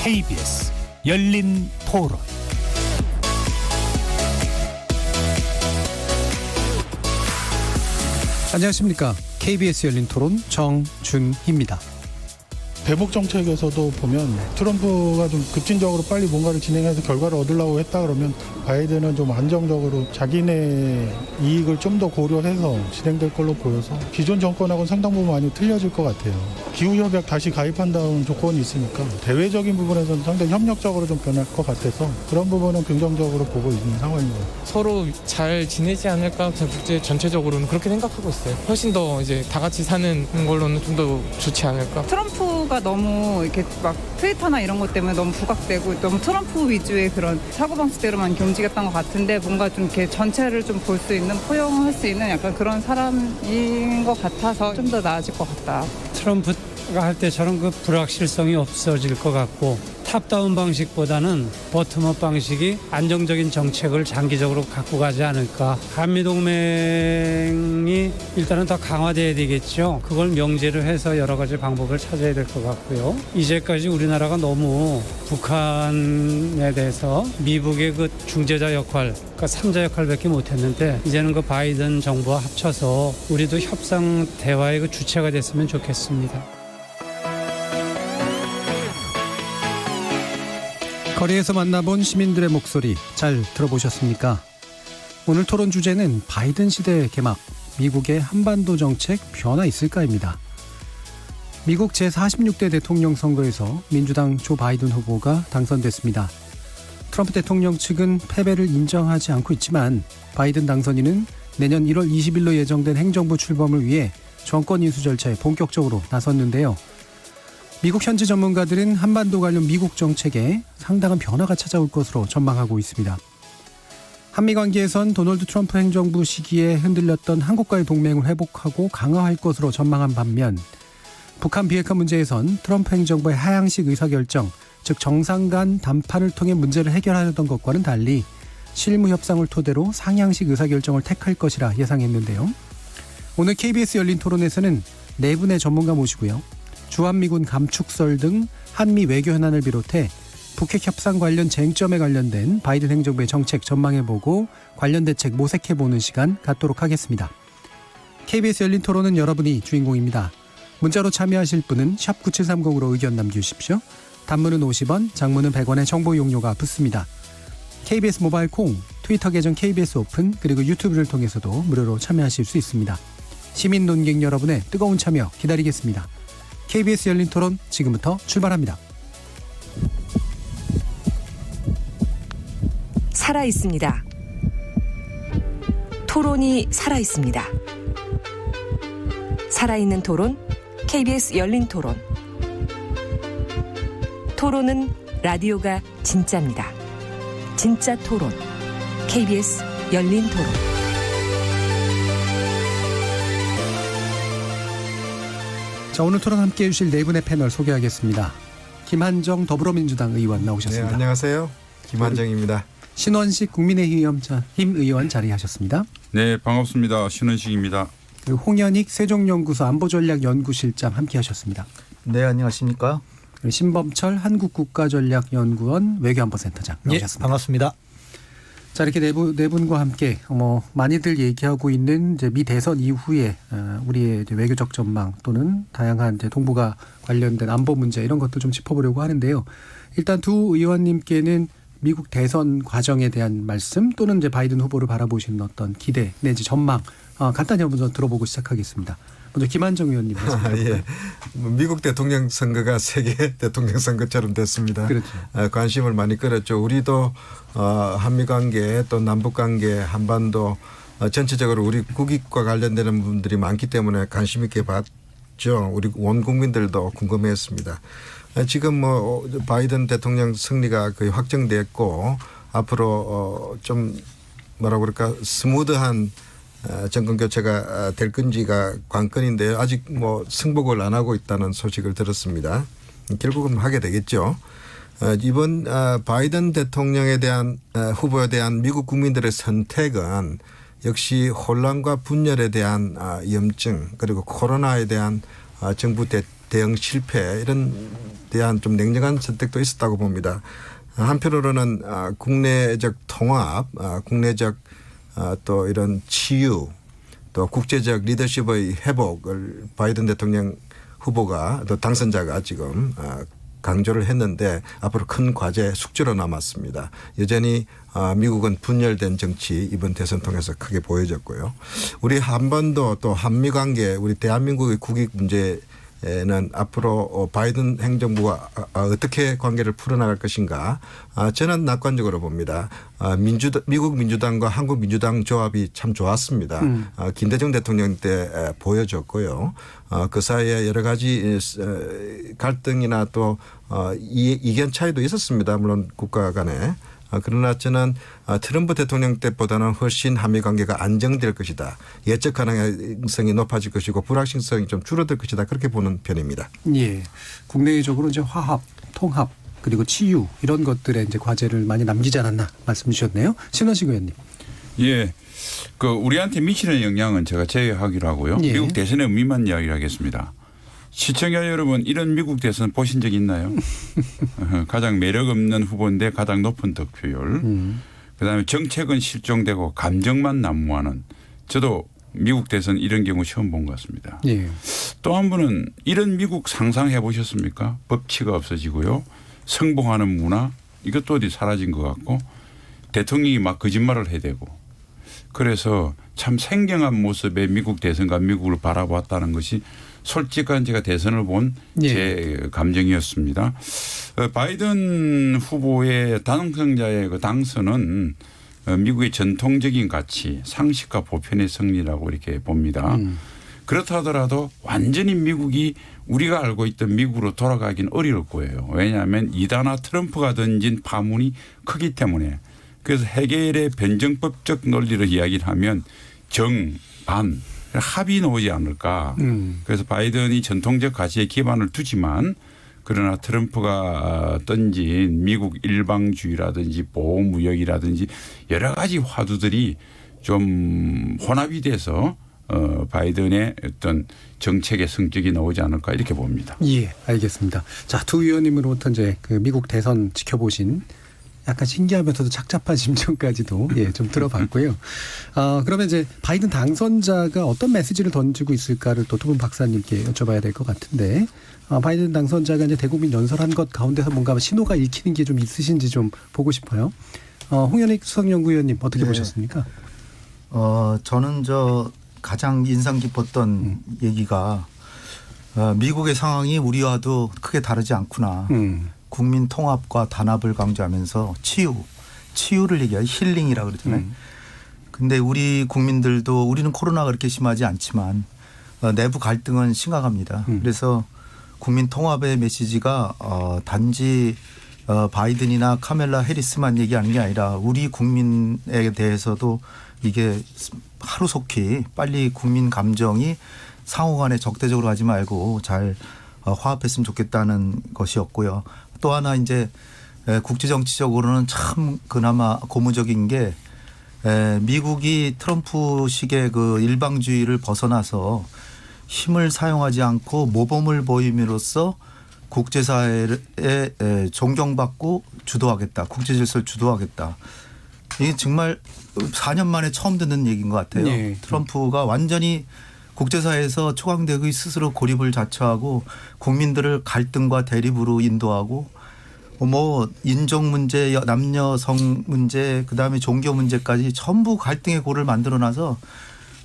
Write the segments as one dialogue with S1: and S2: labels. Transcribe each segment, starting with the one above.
S1: KBS 열린 토론.
S2: 안녕하십니까. KBS 열린 토론 정준희입니다.
S3: 대북 정책에서도 보면 트럼프가 좀 급진적으로 빨리 뭔가를 진행해서 결과를 얻으려고 했다 그러면 바이든은 좀 안정적으로 자기네 이익을 좀 더 고려해서 진행될 걸로 보여서 기존 정권하고는 상당 부분 많이 틀려질 것 같아요. 기후협약 다시 가입한다는 조건이 있으니까 대외적인 부분에서는 상당히 협력적으로 좀 변할 것 같아서 그런 부분은 긍정적으로 보고 있는 상황입니다.
S4: 서로 잘 지내지 않을까 국제 전체적으로는 그렇게 생각하고 있어요. 훨씬 더 이제 다 같이 사는 걸로는 좀 더 좋지 않을까.
S5: 트럼프가 너무 이렇게 막 트위터나 이런 것 때문에 너무 부각되고 너무 트럼프 위주의 그런 사고방식대로만 이렇게 움직였던 것 같은데 뭔가 좀 이렇게 전체를 좀 볼 수 있는 포용할 수 있는 약간 그런 사람인 것 같아서 좀 더 나아질 것 같다.
S6: 트럼프가 할 때처럼 그 불확실성이 없어질 것 같고 탑다운 방식보다는 버텀업 방식이 안정적인 정책을 장기적으로 갖고 가지 않을까. 한미동맹이 일단은 더 강화돼야 되겠죠. 그걸 명제로 해서 여러 가지 방법을 찾아야 될 것 같고요. 이제까지 우리나라가 너무 북한에 대해서 미국의 그 중재자 역할, 그러니까 3자 역할밖에 못했는데 이제는 그 바이든 정부와 합쳐서 우리도 협상 대화의 그 주체가 됐으면 좋겠습니다.
S2: 거리에서 만나본 시민들의 목소리 잘 들어보셨습니까? 오늘 토론 주제는 바이든 시대 개막, 미국의 한반도 정책 변화 있을까입니다. 미국 제46대 대통령 선거에서 민주당 조 바이든 후보가 당선됐습니다. 트럼프 대통령 측은 패배를 인정하지 않고 있지만 바이든 당선인은 내년 1월 20일로 예정된 행정부 출범을 위해 정권 인수 절차에 본격적으로 나섰는데요. 미국 현지 전문가들은 한반도 관련 미국 정책에 상당한 변화가 찾아올 것으로 전망하고 있습니다. 한미 관계에선 도널드 트럼프 행정부 시기에 흔들렸던 한국과의 동맹을 회복하고 강화할 것으로 전망한 반면 북한 비핵화 문제에선 트럼프 행정부의 하향식 의사결정, 즉 정상 간 담판을 통해 문제를 해결하려던 것과는 달리 실무 협상을 토대로 상향식 의사결정을 택할 것이라 예상했는데요. 오늘 KBS 열린 토론에서는 네 분의 전문가 모시고요. 주한미군 감축설 등 한미 외교 현안을 비롯해 북핵 협상 관련 쟁점에 관련된 바이든 행정부의 정책 전망해보고 관련 대책 모색해보는 시간 갖도록 하겠습니다. KBS 열린 토론은 여러분이 주인공입니다. 문자로 참여하실 분은 샵 9730으로 의견 남겨주십시오. 단문은 50원, 장문은 100원의 정보 용료가 붙습니다. KBS 모바일 콩, 트위터 계정 KBS 오픈, 그리고 유튜브를 통해서도 무료로 참여하실 수 있습니다. 시민 논객 여러분의 뜨거운 참여 기다리겠습니다. KBS 열린 토론 지금부터 출발합니다.
S7: 살아있습니다. 토론이 살아있습니다. 살아있는 토론, KBS 열린 토론. 토론은 라디오가 진짜입니다. 진짜 토론, KBS 열린 토론.
S2: 자, 오늘 토론 함께해 주실 네 분의 패널 소개하겠습니다. 김한정 더불어민주당 의원 나오셨습니다.
S8: 네, 안녕하세요. 김한정입니다.
S2: 신원식 국민의힘 의원 자리하셨습니다.
S9: 네, 반갑습니다. 신원식입니다.
S2: 그리고 홍현익 세종연구소 안보전략연구실장 함께하셨습니다.
S10: 네, 안녕하십니까.
S2: 그리고 신범철 한국국가전략연구원 외교안보센터장 나오셨습니다.
S10: 예, 반갑습니다.
S2: 자, 이렇게 네 분과 함께 많이들 얘기하고 있는 이제 미 대선 이후에 우리의 이제 외교적 전망 또는 다양한 이제 동북아 관련된 안보 문제 이런 것들 좀 짚어보려고 하는데요. 일단 두 의원님께는 미국 대선 과정에 대한 말씀 또는 이제 바이든 후보를 바라보시는 어떤 기대 내지 전망 간단히 한번 들어보고 시작하겠습니다. 먼저 김한정 의원님.
S8: 예. 미국 대통령 선거가 세계 대통령 선거처럼 됐습니다.
S2: 그렇죠.
S8: 관심을 많이 끌었죠. 우리도 한미 관계 또 남북 관계 한반도 전체적으로 우리 국익과 관련되는 분들이 많기 때문에 관심 있게 봤죠. 우리 온 국민들도 궁금해했습니다. 지금 바이든 대통령 승리가 거의 확정됐고 앞으로 좀 뭐라고 그럴까 스무드한 정권 교체가 될 건지가 관건인데요. 아직 승복을 안 하고 있다는 소식을 들었습니다. 결국은 하게 되겠죠. 이번 바이든 대통령에 대한 후보에 대한 미국 국민들의 선택은 역시 혼란과 분열에 대한 염증 그리고 코로나에 대한 정부 대응 실패 이런 대한 좀 냉정한 선택도 있었다고 봅니다. 한편으로는 국내적 통합, 국내적 또 이런 치유, 또 국제적 리더십의 회복을 바이든 대통령 후보가 또 당선자가 지금 강조를 했는데 앞으로 큰 과제 숙제로 남았습니다. 여전히 미국은 분열된 정치 이번 대선 통해서 크게 보여졌고요. 우리 한반도 또 한미 관계 우리 대한민국의 국익 문제는 앞으로 바이든 행정부가 어떻게 관계를 풀어나갈 것인가 저는 낙관적으로 봅니다. 미국 민주당과 한국 민주당 조합이 참 좋았습니다. 김대중 대통령 때 보여줬고요. 그 사이에 여러 가지 갈등이나 또 이견 차이도 있었습니다. 물론 국가 간에. 그러나 저는 트럼프 대통령 때보다는 훨씬 한미 관계가 안정될 것이다. 예측 가능성이 높아질 것이고 불확실성이 좀 줄어들 것이다. 그렇게 보는 편입니다.
S2: 예. 국내적으로 이제 화합, 통합 그리고 치유 이런 것들에 이제 과제를 많이 남기지 않았나 말씀 주셨네요. 신원식 의원님.
S9: 예. 그 우리한테 미치는 영향은 제가 제외하기로 하고요.
S2: 예.
S9: 미국 대선의 의미만 이야기를 하겠습니다. 시청자 여러분 이런 미국 대선 보신 적 있나요? 가장 매력 없는 후보인데 가장 높은 득표율. 그다음에 정책은 실종되고 감정만 난무하는. 저도 미국 대선 이런 경우 처음 본 것 같습니다.
S2: 예.
S9: 또 한 분은 이런 미국 상상해 보셨습니까? 법치가 없어지고요. 성공하는 문화 이것도 어디 사라진 것 같고 대통령이 막 거짓말을 해대고 그래서 참 생경한 모습의 미국 대선과 미국을 바라보았다는 것이 솔직한 제가 대선을 본 제 감정이었습니다. 바이든 후보의 당선자의 그 당선은 미국의 전통적인 가치, 상식과 보편의 승리라고 이렇게 봅니다. 그렇다 하더라도 완전히 미국이 우리가 알고 있던 미국으로 돌아가긴 어려울 거예요. 왜냐하면 이다나 트럼프가 던진 파문이 크기 때문에. 그래서 해겔의 변정법적 논리를 이야기를 하면 정, 반, 합이 나오지 않을까. 그래서 바이든이 전통적 가치에 기반을 두지만 그러나 트럼프가 던진 미국 일방주의라든지 보호무역이라든지 여러 가지 화두들이 좀 혼합이 돼서 바이든의 어떤 정책의 성적이 나오지 않을까 이렇게 봅니다.
S2: 예, 알겠습니다. 자, 두 의원님으로부터 이제 그 미국 대선 지켜보신 약간 신기하면서도 착잡한 심정까지도 좀 들어봤고요. 그러면 이제 바이든 당선자가 어떤 메시지를 던지고 있을까를 또 두 분 박사님께 여쭤봐야 될 것 같은데 바이든 당선자가 이제 대국민 연설한 것 가운데서 뭔가 신호가 읽히는 게 좀 있으신지 좀 보고 싶어요. 홍현익 수석연구위원님 어떻게 보셨습니까?
S10: 저는 가장 인상 깊었던 얘기가 미국의 상황이 우리와도 크게 다르지 않구나. 국민 통합과 단합을 강조하면서 치유를 얘기해요. 힐링이라고 그러잖아요. 근데 우리 국민들도 우리는 코로나가 그렇게 심하지 않지만 내부 갈등은 심각합니다. 그래서 국민 통합의 메시지가 단지 바이든이나 카멜라 해리스만 얘기하는 게 아니라 우리 국민에 대해서도 이게 하루속히 빨리 국민 감정이 상호 간에 적대적으로 하지 말고 잘 화합했으면 좋겠다는 것이었고요. 또 하나 이제 국제정치적으로는 참 그나마 고무적인 게 미국이 트럼프식의 그 일방주의를 벗어나서 힘을 사용하지 않고 모범을 보임으로써 국제사회에 존경받고 주도하겠다. 국제질서를 주도하겠다. 이게 정말 4년 만에 처음 듣는 얘기인 것 같아요. 네. 트럼프가 완전히 국제사회에서 초강대국이 스스로 고립을 자처하고 국민들을 갈등과 대립으로 인도하고 인종 문제, 남녀 성 문제, 그다음에 종교 문제까지 전부 갈등의 고를 만들어놔서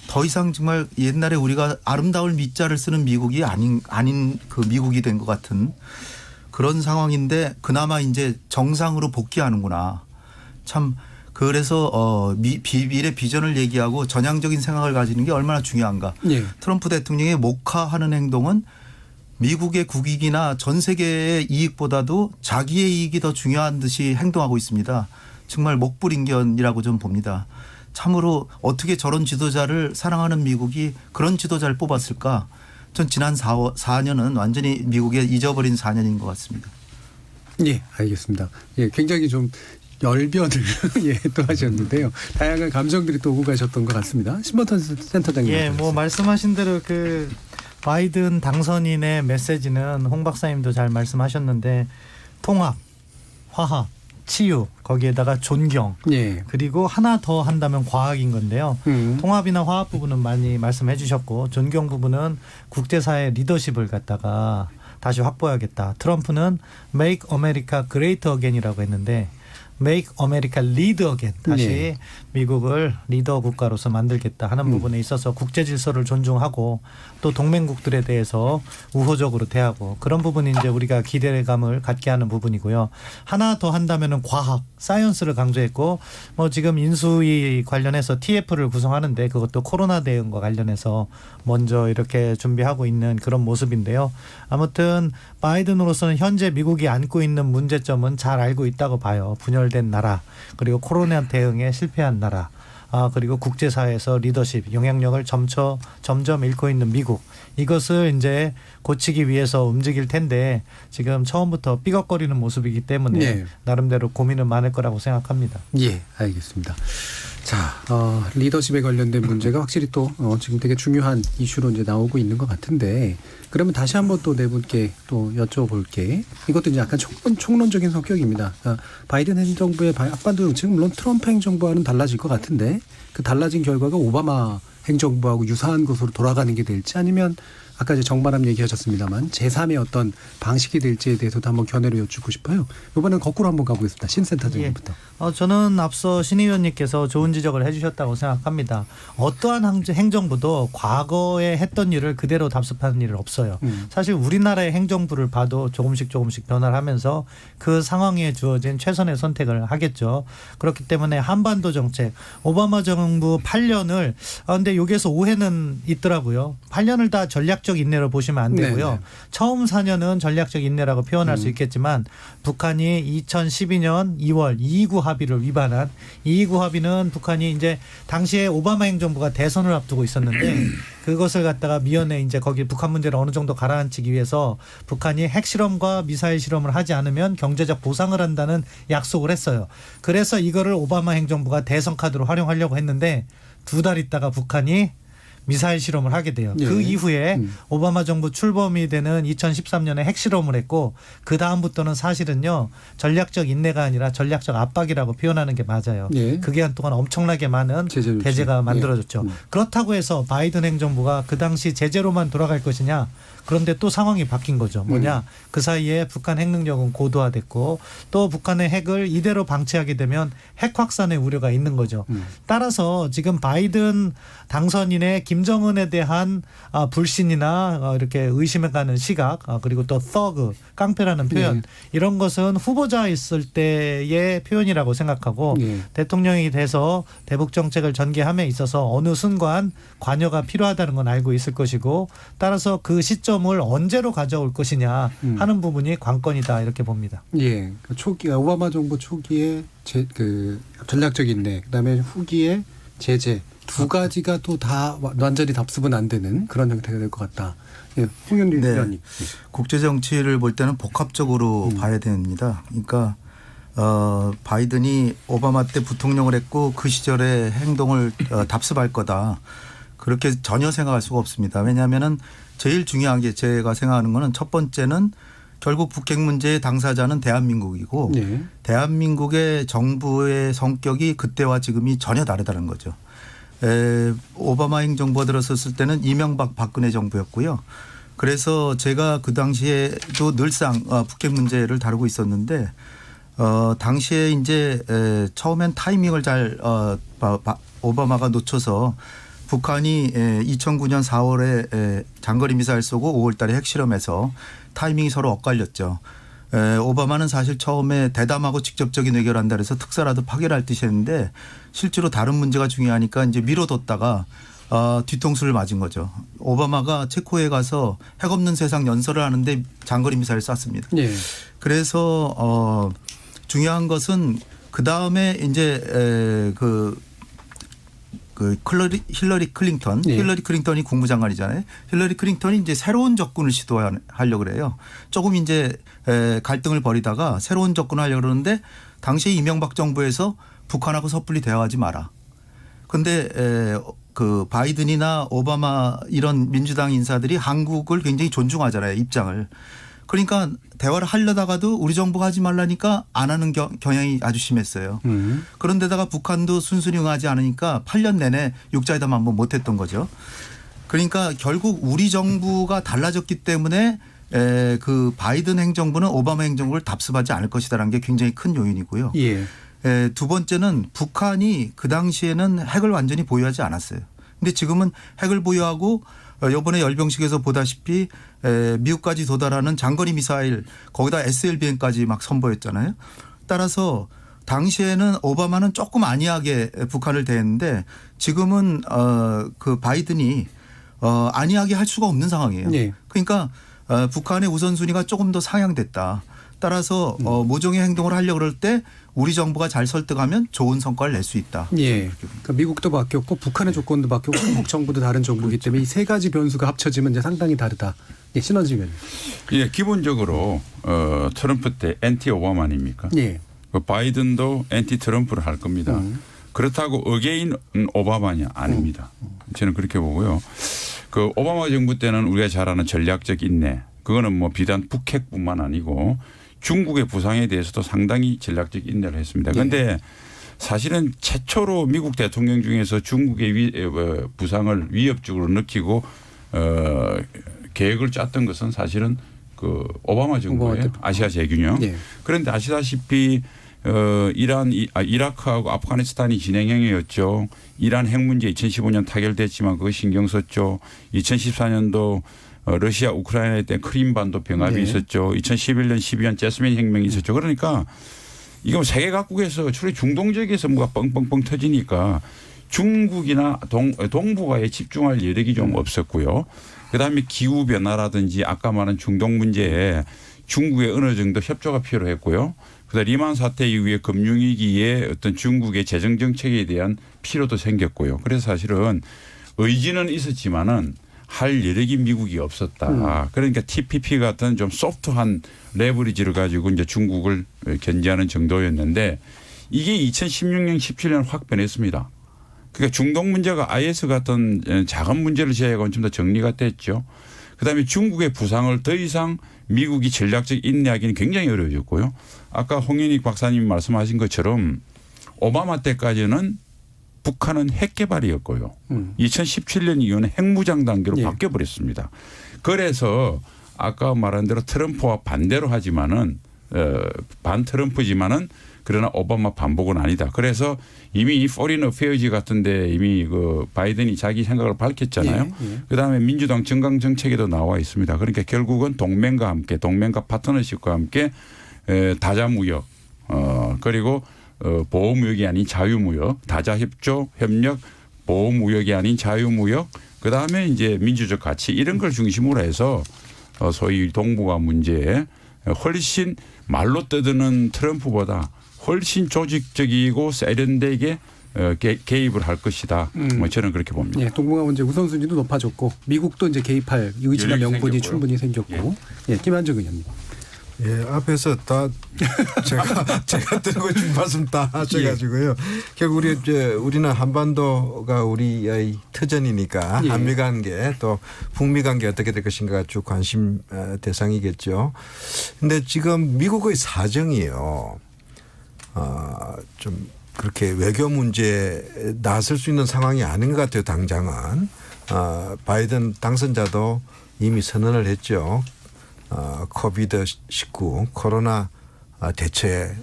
S10: 더 이상 정말 옛날에 우리가 아름다울 미자를 쓰는 미국이 아닌 그 미국이 된 것 같은 그런 상황인데 그나마 이제 정상으로 복귀하는구나. 참 그래서 미래 비전을 얘기하고 전향적인 생각을 가지는 게 얼마나 중요한가. 예. 트럼프 대통령의 목화하는 행동은 미국의 국익이나 전 세계의 이익보다도 자기의 이익이 더 중요한 듯이 행동하고 있습니다. 정말 목불인견이라고 좀 봅니다. 참으로 어떻게 저런 지도자를 사랑하는 미국이 그런 지도자를 뽑았을까. 전 지난 4년은 완전히 미국에 잊어버린 4년인 것 같습니다.
S2: 예, 알겠습니다. 예, 굉장히 좀 열변을 또 하셨는데요. 다양한 감정들이 또 오고 가셨던 것 같습니다. 신범탄 센터장님.
S11: 예, 말씀하신 대로
S10: 바이든 당선인의 메시지는 홍 박사님도 잘 말씀하셨는데 통합, 화합, 치유, 거기에다가 존경,
S2: 예.
S10: 그리고 하나 더 한다면 과학인 건데요. 통합이나 화합 부분은 많이 말씀해 주셨고 존경 부분은 국제사회 리더십을 갖다가 다시 확보해야겠다. 트럼프는 Make America Great Again이라고 했는데 Make America Lead Again. 다시
S2: 네.
S10: 미국을 리더 국가로서 만들겠다 하는 부분에 있어서 국제 질서를 존중하고 또 동맹국들에 대해서 우호적으로 대하고 그런 부분이 이제 우리가 기대감을 갖게 하는 부분이고요. 하나 더 한다면은 과학, 사이언스를 강조했고 뭐 지금 인수위 관련해서 TF를 구성하는데 그것도 코로나 대응과 관련해서 먼저 이렇게 준비하고 있는 그런 모습인데요. 아무튼 바이든으로서는 현재 미국이 안고 있는 문제점은 잘 알고 있다고 봐요. 분열된 나라, 그리고 코로나 대응에 실패한 나라, 그리고 국제사회에서 리더십, 영향력을 점점 잃고 있는 미국. 이것을 이제 고치기 위해서 움직일 텐데 지금 처음부터 삐걱거리는 모습이기 때문에
S2: 네.
S10: 나름대로 고민은 많을 거라고 생각합니다.
S2: 예, 알겠습니다. 자, 리더십에 관련된 문제가 확실히 또 지금 되게 중요한 이슈로 이제 나오고 있는 것 같은데 그러면 다시 한번 또 네 분께 또 여쭤볼게. 이것도 이제 약간 총론적인 성격입니다. 바이든 행정부의 한반도 정책은 물론 트럼프 행정부와는 달라질 것 같은데 그 달라진 결과가 오바마 행정부하고 유사한 것으로 돌아가는 게 될지 아니면 아까 이제 정반합 얘기하셨습니다만 제3의 어떤 방식이 될지에 대해서도 한번 견해를 여쭙고 싶어요. 이번엔 거꾸로 한번 가보겠습니다. 신센터장님부터.
S10: 저는 앞서 신 의원님께서 좋은 지적을 해주셨다고 생각합니다. 어떠한 행정부도 과거에 했던 일을 그대로 답습하는 일은 없어요. 사실 우리나라의 행정부를 봐도 조금씩 변화를 하면서 그 상황에 주어진 최선의 선택을 하겠죠. 그렇기 때문에 한반도 정책, 오바마 정부 8년을 근데 여기에서 오해는 있더라고요. 8년을 다 전략적 인내로 보시면 안 되고요.
S2: 네네.
S10: 처음 4년은 전략적 인내라고 표현할 수 있겠지만 북한이 2012년 2월 229 합의를 위반한 229 합의는 북한이 이제 당시에 오바마 행정부가 대선을 앞두고 있었는데 그것을 갖다가 미연에 이제 거기 북한 문제를 어느 정도 가라앉히기 위해서 북한이 핵실험과 미사일 실험을 하지 않으면 경제적 보상을 한다는 약속을 했어요. 그래서 이거를 오바마 행정부가 대선 카드로 활용하려고 했는데 2달 있다가 북한이 미사일 실험을 하게 돼요.
S2: 예.
S10: 그 이후에 오바마 정부 출범이 되는 2013년에 핵실험을 했고 그 다음부터는 사실은요. 전략적 인내가 아니라 전략적 압박이라고 표현하는 게 맞아요.
S2: 예.
S10: 그 기간 동안 엄청나게 많은 제재가 만들어졌죠.
S2: 예.
S10: 그렇다고 해서 바이든 행정부가 그 당시 제재로만 돌아갈 것이냐. 그런데 또 상황이 바뀐 거죠. 뭐냐. 그 사이에 북한 핵 능력은 고도화됐고 또 북한의 핵을 이대로 방치하게 되면 핵 확산의 우려가 있는 거죠. 따라서 지금 바이든 당선인의 김정은에 대한 불신이나 이렇게 의심에 가는 시각 그리고 또 thug, 깡패라는 표현 이런 것은 후보자 있을 때의 표현이라고 생각하고 대통령이 돼서 대북 정책을 전개함에 있어서 어느 순간 관여가 필요하다는 건 알고 있을 것이고 따라서 그 시점을 언제로 가져올 것이냐 하는 부분이 관건이다 이렇게 봅니다.
S2: 예, 초기 오바마 정부 초기에 그 전략적 인내, 그다음에 후기에 제재 두 가지가 또 다 완전히 답습은 안 되는 그런 형태가 될 것 같다. 예, 홍현리 의원님.
S10: 국제 정치를 볼 때는 복합적으로 봐야 됩니다. 그러니까 바이든이 오바마 때 부통령을 했고 그 시절의 행동을 답습할 거다. 그렇게 전혀 생각할 수가 없습니다. 왜냐하면은 제일 중요한 게 제가 생각하는 거는 첫 번째는 결국 북핵 문제의 당사자는 대한민국이고 대한민국의 정부의 성격이 그때와 지금이 전혀 다르다는 거죠. 오바마 행정부가 들어섰을 때는 이명박 박근혜 정부였고요. 그래서 제가 그 당시에도 늘상 북핵 문제를 다루고 있었는데 당시에 이제 처음엔 타이밍을 잘 오바마가 놓쳐서 북한이 2009년 4월에 장거리 미사일 쏘고 5월 달에 핵실험해서 타이밍이 서로 엇갈렸죠. 오바마는 사실 처음에 대담하고 직접적인 해결한다 그래서 특사라도 파견할 듯이 했는데 실제로 다른 문제가 중요하니까 이제 미뤄뒀다가 뒤통수를 맞은 거죠. 오바마가 체코에 가서 핵 없는 세상 연설을 하는데 장거리 미사일을 쐈습니다. 그래서 중요한 것은 그다음에 이제 힐러리 클린턴이 국무장관이잖아요. 힐러리 클린턴이 이제 새로운 접근을 시도하려고 그래요. 조금 이제 갈등을 벌이다가 새로운 접근을 하려고 그러는데 당시에 이명박 정부에서 북한하고 섣불리 대화하지 마라. 그런데 그 바이든이나 오바마 이런 민주당 인사들이 한국을 굉장히 존중하잖아요. 입장을. 그러니까 대화를 하려다가도 우리 정부가 하지 말라니까 안 하는 경향이 아주 심했어요. 그런데다가 북한도 순순히 응하지 않으니까 8년 내내 육자회담 한번 못했던 거죠. 그러니까 결국 우리 정부가 달라졌기 때문에 그 바이든 행정부는 오바마 행정부를 답습하지 않을 것이다라는 게 굉장히 큰 요인이고요.
S2: 예.
S10: 두 번째는 북한이 그 당시에는 핵을 완전히 보유하지 않았어요. 근데 지금은 핵을 보유하고 이번에 열병식에서 보다시피 미국까지 도달하는 장거리 미사일 거기다 SLBM까지 막 선보였잖아요. 따라서 당시에는 오바마는 조금 안이하게 북한을 대했는데 지금은 그 바이든이 안이하게 할 수가 없는 상황이에요.
S2: 예.
S10: 그러니까 북한의 우선순위가 조금 더 상향됐다. 따라서 모종의 행동을 하려고 그럴 때 우리 정부가 잘 설득하면 좋은 성과를 낼 수 있다.
S2: 예. 그러니까 미국도 바뀌었고 북한의 조건도 바뀌었고 한국 정부도 다른 정부이기 때문에 이 세 가지 변수가 합쳐지면 이제 상당히 다르다. 예, 신원진 의원님.
S9: 예, 기본적으로 트럼프 때 엔티 오바마 아닙니까?
S2: 예.
S9: 그 바이든도 엔티 트럼프를 할 겁니다. 그렇다고 어게인 오바마냐 아닙니다. 저는 그렇게 보고요. 그 오바마 정부 때는 우리가 잘 아는 전략적 인내. 그거는 뭐 비단 북핵뿐만 아니고 중국의 부상에 대해서도 상당히 전략적 인내를 했습니다. 그런데 사실은 최초로 미국 대통령 중에서 중국의 부상을 위협적으로 느끼고 계획을 짰던 것은 사실은 그 오바마 정부예요. 아시아 재균형.
S2: 예.
S9: 그런데 아시다시피 이라크하고 아프가니스탄이 진행형이었죠. 이란 핵 문제 2015년 타결됐지만 그거 신경 썼죠. 2014년도 러시아 우크라이나 때 크림반도 병합이 있었죠. 2011년 12년 제스민 혁명이 있었죠. 그러니까 이거 세계 각국에서 주로 중동 지역에서 뭐가 뻥뻥뻥 터지니까 중국이나 동북아에 집중할 여력이 좀 없었고요. 그다음에 기후 변화라든지 아까 말한 중동 문제에 중국의 어느 정도 협조가 필요했고요. 그다음 리만 사태 이후에 금융위기에 어떤 중국의 재정 정책에 대한 필요도 생겼고요. 그래서 사실은 의지는 있었지만은 할 여력이 미국이 없었다. 그러니까 TPP 같은 좀 소프트한 레버리지를 가지고 이제 중국을 견제하는 정도였는데 이게 2016년, 17년 확 변했습니다. 그러니까 중동 문제가 IS 같은 작은 문제를 제외하고는 좀 더 정리가 됐죠. 그다음에 중국의 부상을 더 이상 미국이 전략적 인내하기는 굉장히 어려워졌고요. 아까 홍현익 박사님이 말씀하신 것처럼 오바마 때까지는 북한은 핵 개발이었고요. 2017년 이후는 핵무장 단계로 바뀌어버렸습니다. 그래서 아까 말한 대로 트럼프와 반대로 하지만은 반 트럼프지만은 그러나 오바마 반복은 아니다. 그래서 이미 이 포린 어페어즈 같은데 이미 그 바이든이 자기 생각을 밝혔잖아요. 그다음에 민주당 정강 정책에도 나와 있습니다. 그러니까 결국은 동맹과 함께 동맹과 파트너십과 함께 다자무역 그리고 보호무역이 아닌 자유무역, 다자협조, 협력, 보호무역이 아닌 자유무역, 그다음에 이제 민주적 가치 이런 걸 중심으로 해서 소위 동북아 문제에 훨씬 말로 떠드는 트럼프보다 훨씬 조직적이고 세련되게 개입을 할 것이다. 뭐 저는 그렇게 봅니다.
S2: 예, 동북아 문제 우선순위도 높아졌고 미국도 이제 개입할 의지나 명분이 충분히 생겼고. 예, 김한정 의원님.
S8: 예, 앞에서 다 제가 드리고 싶은 말씀 다 하셔가지고요. 결국 우리는 한반도가 우리의 터전이니까 한미 관계 또 북미 관계 어떻게 될 것인가가 쭉 관심 대상이겠죠. 근데 지금 미국의 사정이요. 좀 그렇게 외교 문제에 나설 수 있는 상황이 아닌 것 같아요. 당장은. 바이든 당선자도 이미 선언을 했죠. 코비드-19 코로나 대처에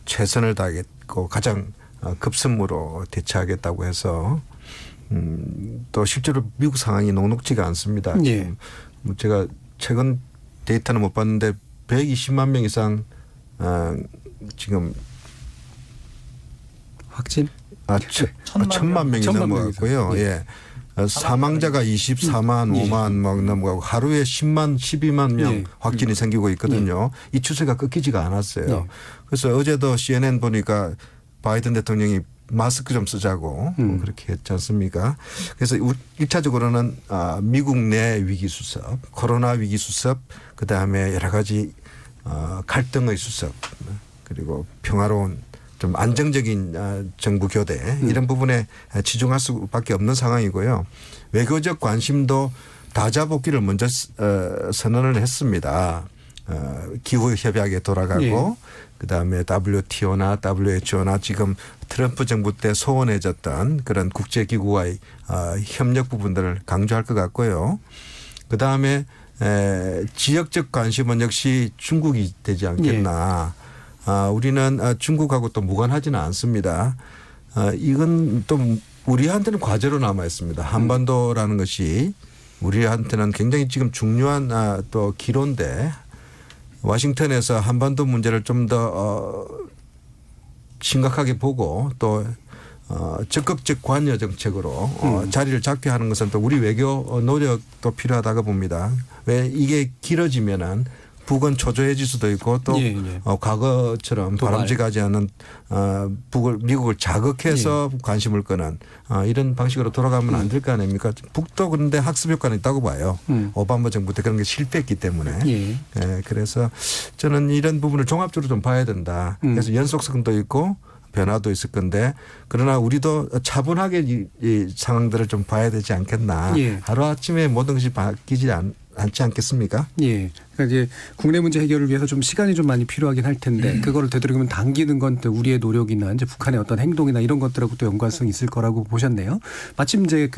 S8: 최선을 다하겠고 가장 급선무로 대처하겠다고 해서 또 실제로 미국 상황이 녹록지가 않습니다. 지금 제가 최근 데이터는 못 봤는데 120만 명 이상 지금
S2: 확진?
S8: 1,000만 명이 넘어갔고요. 예. 사망자가 24만 5만 막 넘어가고 하루에 10만 12만 명 확진이 생기고 있거든요. 이 추세가 끊기지가 않았어요. 그래서 어제도 CNN 보니까 바이든 대통령이 마스크 좀 쓰자고 그렇게 했지 않습니까? 그래서 1차적으로는 미국 내 위기 수습, 코로나 위기 수습, 그다음에 여러 가지 갈등의 수습, 그리고 평화로운 좀 안정적인 정부 교대 이런 부분에 치중할 수밖에 없는 상황이고요. 외교적 관심도 다자복귀를 먼저 선언을 했습니다. 기후 협약에 돌아가고 그다음에 WTO나 WHO나 지금 트럼프 정부 때 소원해졌던 그런 국제기구와의 협력 부분들을 강조할 것 같고요. 그다음에 지역적 관심은 역시 중국이 되지 않겠나. 우리는 중국하고 또 무관하지는 않습니다. 이건 또 우리한테는 과제로 남아 있습니다. 한반도라는 것이 우리한테는 굉장히 지금 중요한 또 기로인데 워싱턴에서 한반도 문제를 좀 더 심각하게 보고 또 적극적 관여 정책으로 자리를 잡게 하는 것은 또 우리 외교 노력도 필요하다고 봅니다. 왜 이게 길어지면은 북은 초조해질 수도 있고 또 과거처럼 바람직하지 않은 미국을 자극해서 관심을 끄는 이런 방식으로 돌아가면 안 될 거 아닙니까? 북도 그런데 학습 효과는 있다고 봐요. 오바마 정부 때 그런 게 실패했기 때문에. 그래서 저는 이런 부분을 종합적으로 좀 봐야 된다. 그래서 연속성도 있고 변화도 있을 건데 그러나 우리도 차분하게 이 상황들을 좀 봐야 되지 않겠나. 하루아침에 모든 것이 바뀌지 않지 않겠습니까?
S2: 예. 그러니까 이제 국내 문제 해결을 위해서 좀 시간이 좀 많이 필요하긴 할 텐데 그거를 되도록이면 당기는 건 또 우리의 노력이나 이제 북한의 어떤 행동이나 이런 것들하고 또 연관성이 있을 거라고 보셨네요. 마침 이제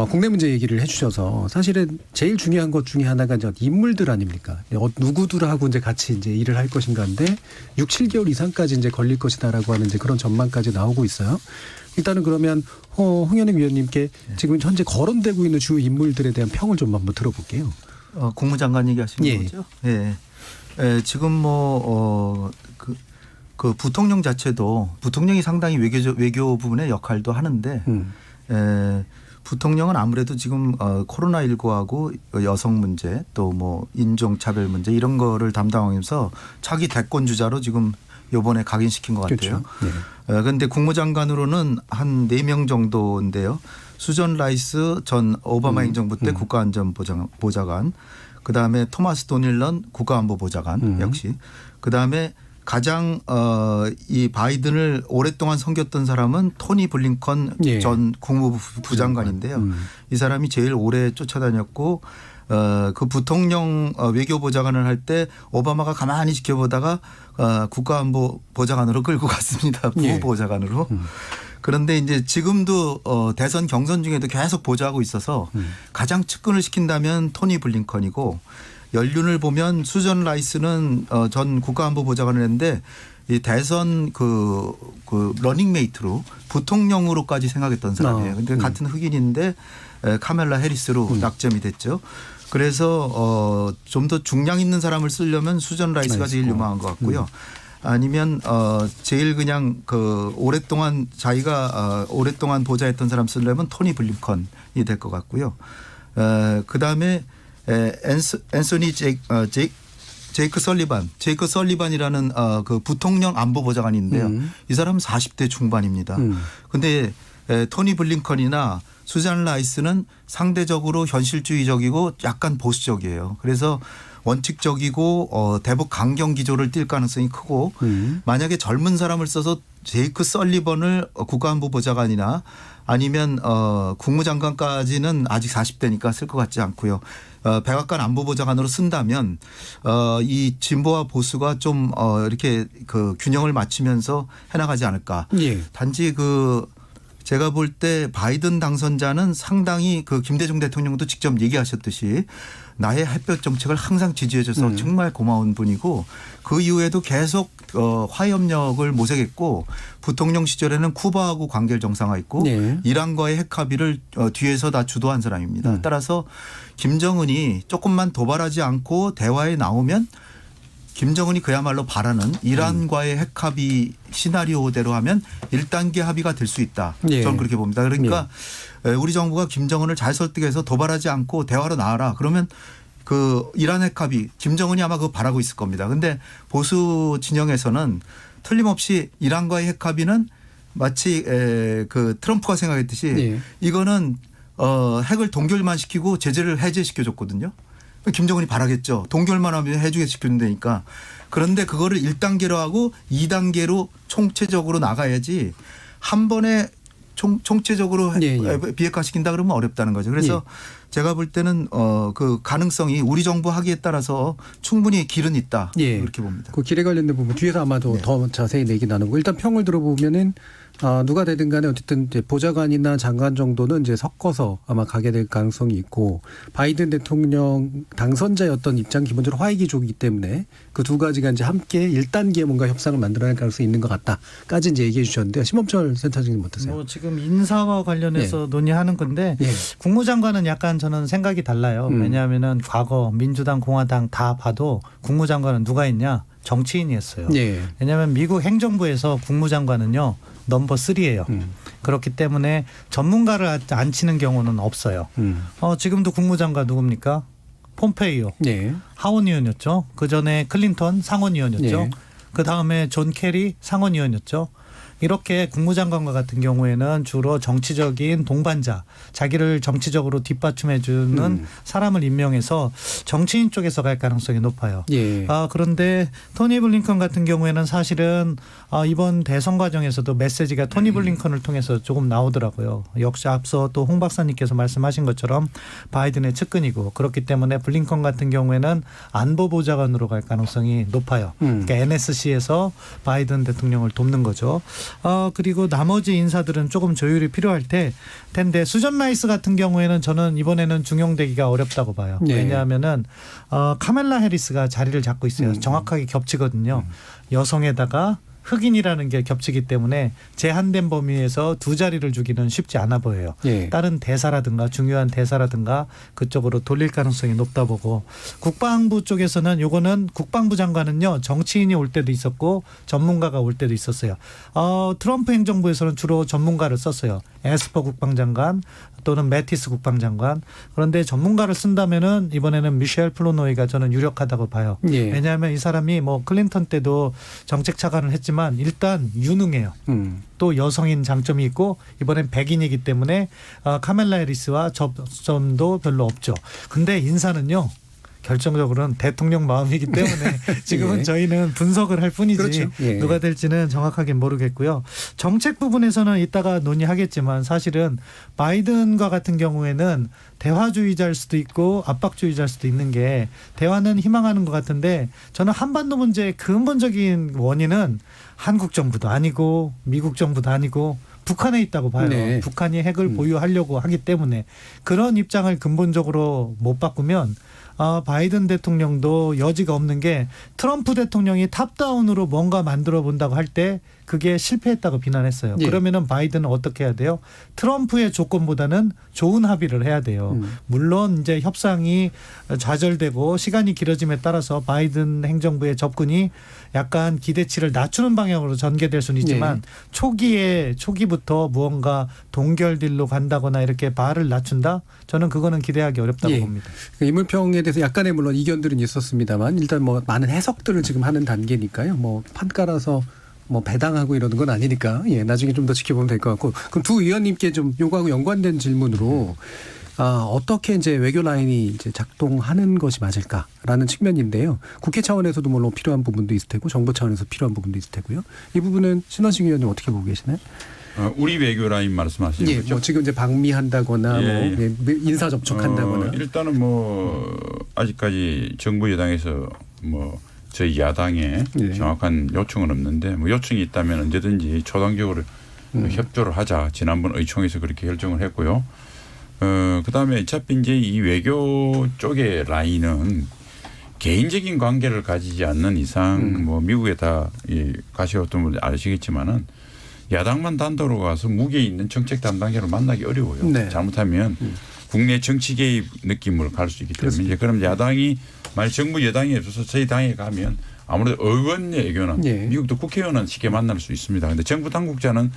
S2: 국내 문제 얘기를 해주셔서 사실은 제일 중요한 것 중에 하나가 이제 인물들 아닙니까? 누구들하고 이제 같이 이제 일을 할 것인가인데 6, 7개월 이상까지 이제 걸릴 것이다라고 하는 이제 그런 전망까지 나오고 있어요. 일단은 그러면 홍현익 위원님께 지금 현재 거론되고 있는 주요 인물들에 대한 평을 좀 한번 들어볼게요.
S10: 국무장관 얘기하시는 거죠? 예. 지금 그 부통령 자체도 부통령이 상당히 외교 부분의 역할도 하는데 부통령은 아무래도 지금 코로나19하고 여성 문제 또 뭐 인종차별 문제 이런 거를 담당하면서 차기 대권 주자로 지금 이번에 각인시킨 것 같아요. 그런데 국무장관으로는 한 4명 정도인데요. 수전 라이스 전 오바마 행정부 때 국가안전보좌관, 그다음에 토마스 도닐런 국가안보보좌관 역시, 그다음에 가장 이 바이든을 오랫동안 섬겼던 사람은 토니 블링컨 전 국무부 부장관인데요. 이 사람이 제일 오래 쫓아다녔고 그 부통령 외교보좌관을 할 때 오바마가 가만히 지켜보다가 국가안보보좌관으로 끌고 갔습니다. 부보좌관으로. 그런데 이제 지금도 대선 경선 중에도 계속 보좌하고 있어서 가장 측근을 시킨다면 토니 블링컨이고 연륜을 보면 수전 라이스는 전 국가안보보좌관을 했는데 이 대선 그 러닝메이트로 부통령으로까지 생각했던 사람이에요. 근데 같은 흑인인데 카멜라 해리스로 낙점이 됐죠. 그래서 좀 더 중량 있는 사람을 쓰려면 수전 라이스가 제일 유망한 것 같고요. 아니면 제일 그냥 오랫동안 자기가 오랫동안 보좌했던 사람 쓰려면 토니 블링컨이 될 것 같고요. 그다음에 앤소니 제이크 설리반이라는 그 부통령 안보보좌관인데요. 이 사람은 40대 중반입니다. 그런데 토니 블링컨이나 수잔 라이스는 상대적으로 현실주의적이고 약간 보수적이에요. 그래서 원칙적이고 대북 강경 기조를 띌 가능성이 크고 만약에 젊은 사람을 써서 제이크 설리번을 국가안보보좌관이나 아니면 국무장관까지는 아직 40대니까 쓸 것 같지 않고요. 백악관 안보보좌관으로 쓴다면 이 진보와 보수가 좀 이렇게 균형을 맞추면서 해나가지 않을까. 단지 제가 볼 때 바이든 당선자는 상당히 김대중 대통령도 직접 얘기하셨듯이 나의 햇볕 정책을 항상 지지해줘서 정말 고마운 분이고 그 이후에도 계속 화해협력을 모색했고 부통령 시절에는 쿠바하고 관계를 정상화했고 이란과의 핵 합의를 뒤에서 다 주도한 사람입니다. 따라서 김정은이 조금만 도발하지 않고 대화에 나오면 김정은이 그야말로 바라는 이란과의 핵 합의 시나리오대로 하면 1단계 합의가 될 수 있다. 저는 그렇게 봅니다. 그러니까 우리 정부가 김정은을 잘 설득해서 도발하지 않고 대화로 나와라. 그러면 이란 핵 합의 김정은이 아마 그거 바라고 있을 겁니다. 그런데 보수 진영에서는 틀림없이 이란과의 핵 합의는 마치 트럼프가 생각했듯이 이거는 핵을 동결만 시키고 제재를 해제시켜줬거든요. 김정은이 바라겠죠. 동결만 하면 해주게 시키는데니까. 그런데 그거를 1단계로 하고 2단계로 총체적으로 나가야지 한 번에 총체적으로 비핵화시킨다 그러면 어렵다는 거죠. 그래서 제가 볼 때는 그 가능성이 우리 정부 하기에 따라서 충분히 길은 있다. 그렇게 봅니다.
S2: 그 길에 관련된 부분 뒤에서 아마도 더 자세히 얘기 나누고 일단 평을 들어보면은 누가 되든 간에 어쨌든 이제 보좌관이나 장관 정도는 이제 섞어서 아마 가게 될 가능성이 있고 바이든 대통령 당선자였던 입장 기본적으로 화이기족이기 때문에 그 두 가지가 이제 함께 1단계 뭔가 협상을 만들어낼 가능성이 있는 것 같다까지 이제 얘기해 주셨는데요. 심범철 센터장님 어떠세요?
S11: 뭐 지금 인사와 관련해서 논의하는 건데 국무장관은 약간 저는 생각이 달라요. 왜냐하면은 과거 민주당, 공화당 다 봐도 국무장관은 누가 있냐? 정치인이었어요. 왜냐하면 미국 행정부에서 국무장관은요. 넘버 3예요. 그렇기 때문에 전문가를 안 치는 경우는 없어요. 지금도 국무장관 누굽니까? 폼페이오. 하원의원이었죠. 그전에 클린턴 상원의원이었죠. 그다음에 존 케리 상원의원이었죠. 이렇게 국무장관과 같은 경우에는 주로 정치적인 동반자, 자기를 정치적으로 뒷받침해 주는 사람을 임명해서 정치인 쪽에서 갈 가능성이 높아요. 그런데 토니 블링컨 같은 경우에는 사실은 이번 대선 과정에서도 메시지가 토니 블링컨을 통해서 조금 나오더라고요. 역시 앞서 또 홍 박사님께서 말씀하신 것처럼 바이든의 측근이고 그렇기 때문에 블링컨 같은 경우에는 안보보좌관으로 갈 가능성이 높아요. 그러니까 NSC에서 바이든 대통령을 돕는 거죠. 그리고 나머지 인사들은 조금 조율이 필요할 텐데 수전 라이스 같은 경우에는 저는 이번에는 중용되기가 어렵다고 봐요. 왜냐하면은 카멜라 해리스가 자리를 잡고 있어요. 정확하게 겹치거든요. 여성에다가 흑인이라는 게 겹치기 때문에 제한된 범위에서 두 자리를 주기는 쉽지 않아 보여요. 다른 대사라든가 중요한 대사라든가 그쪽으로 돌릴 가능성이 높다 보고 국방부 쪽에서는 요거는 국방부 장관은요 정치인이 올 때도 있었고 전문가가 올 때도 있었어요. 트럼프 행정부에서는 주로 전문가를 썼어요. 에스퍼 국방장관 또는 매티스 국방장관. 그런데 전문가를 쓴다면은 이번에는 미셸 플로노이가 저는 유력하다고 봐요. 왜냐하면 이 사람이 뭐 클린턴 때도 정책 차관을 했지만 일단 유능해요. 또 여성인 장점이 있고 이번엔 백인이기 때문에 카멜라 해리스와 접점도 별로 없죠. 근데 인사는요. 결정적으로는 대통령 마음이기 때문에 지금은 저희는 분석을 할 뿐이지 누가 될지는 정확하게 모르겠고요. 정책 부분에서는 이따가 논의하겠지만 사실은 바이든과 같은 경우에는 대화주의자일 수도 있고 압박주의자일 수도 있는 게 대화는 희망하는 것 같은데 저는 한반도 문제의 근본적인 원인은 한국 정부도 아니고 미국 정부도 아니고 북한에 있다고 봐요. 북한이 핵을 보유하려고 하기 때문에 그런 입장을 근본적으로 못 바꾸면 바이든 대통령도 여지가 없는 게 트럼프 대통령이 탑다운으로 뭔가 만들어 본다고 할 때 그게 실패했다고 비난했어요. 그러면은 바이든은 어떻게 해야 돼요? 트럼프의 조건보다는 좋은 합의를 해야 돼요. 물론 이제 협상이 좌절되고 시간이 길어짐에 따라서 바이든 행정부의 접근이 약간 기대치를 낮추는 방향으로 전개될 수는 있지만 초기부터 무언가 동결 딜로 간다거나 이렇게 발을 낮춘다? 저는 그거는 기대하기 어렵다고 봅니다.
S2: 인물평에 대해서 약간의 물론 이견들은 있었습니다만 일단 뭐 많은 해석들을 지금 하는 단계니까요. 뭐 판가라서 뭐 배당하고 이러는 건 아니니까 나중에 좀 더 지켜보면 될 것 같고 그럼 두 의원님께 좀 요거하고 연관된 질문으로 어떻게 이제 외교 라인이 이제 작동하는 것이 맞을까라는 측면인데요. 국회 차원에서도 물론 필요한 부분도 있을 테고 정부 차원에서 필요한 부분도 있을 테고요. 이 부분은 신원식 의원님 어떻게 보고 계시나요?
S9: 우리 외교 라인 말씀하시는 거죠?
S2: 뭐 지금 이제 방미한다거나 뭐 인사 접촉한다거나
S9: 일단은 뭐 아직까지 정부 여당에서 뭐 저희 야당에 정확한 요청은 없는데 뭐 요청이 있다면 언제든지 초당적으로 협조를 하자. 지난번 의총에서 그렇게 결정을 했고요. 그다음에 어차피 이제 이 외교 쪽의 라인은 개인적인 관계를 가지지 않는 이상 뭐 미국에 다 가셔왔던 분들 아시겠지만은 야당만 단독으로 가서 무게 있는 정책 담당자를 만나기 어려워요. 잘못하면 국내 정치 개입 느낌으로 갈 수 있기 때문에 이제 그럼 야당이 만약 정부 여당이 없어서 저희 당에 가면 아무래도 의원 외교는 미국도 국회의원은 쉽게 만날 수 있습니다. 그런데 정부 당국자는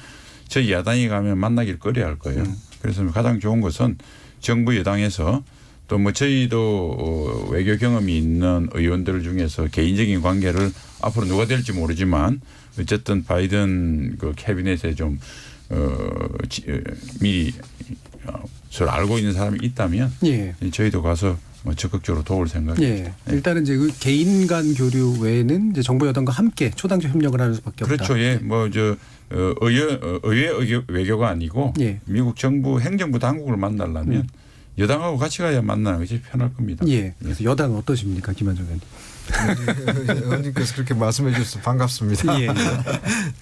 S9: 저희 야당에 가면 만나기를 꺼려할 거예요. 그래서 가장 좋은 것은 정부 여당에서 또 뭐 저희도 외교 경험이 있는 의원들 중에서 개인적인 관계를 앞으로 누가 될지 모르지만 어쨌든 바이든 그 캐비넷에 좀 미리 서로 알고 있는 사람이 있다면 저희도 가서 뭐 적극적으로 도울 생각이에요.
S2: 예. 일단은 이제 그 개인 간 교류 외에는 이제 정부 여당과 함께 초당적 협력을 하는 수밖에 없다.
S9: 그렇죠. 예. 뭐 저 의회 외교가 아니고
S2: 예.
S9: 미국 정부 행정부 당국을 만나려면 여당하고 같이 가야 만나는 것이 편할 겁니다.
S2: 예. 그래서 여당은 어떠십니까, 김한정 의원님?
S8: 의원님께서 그렇게 말씀해 주셔서 반갑습니다.
S2: 예.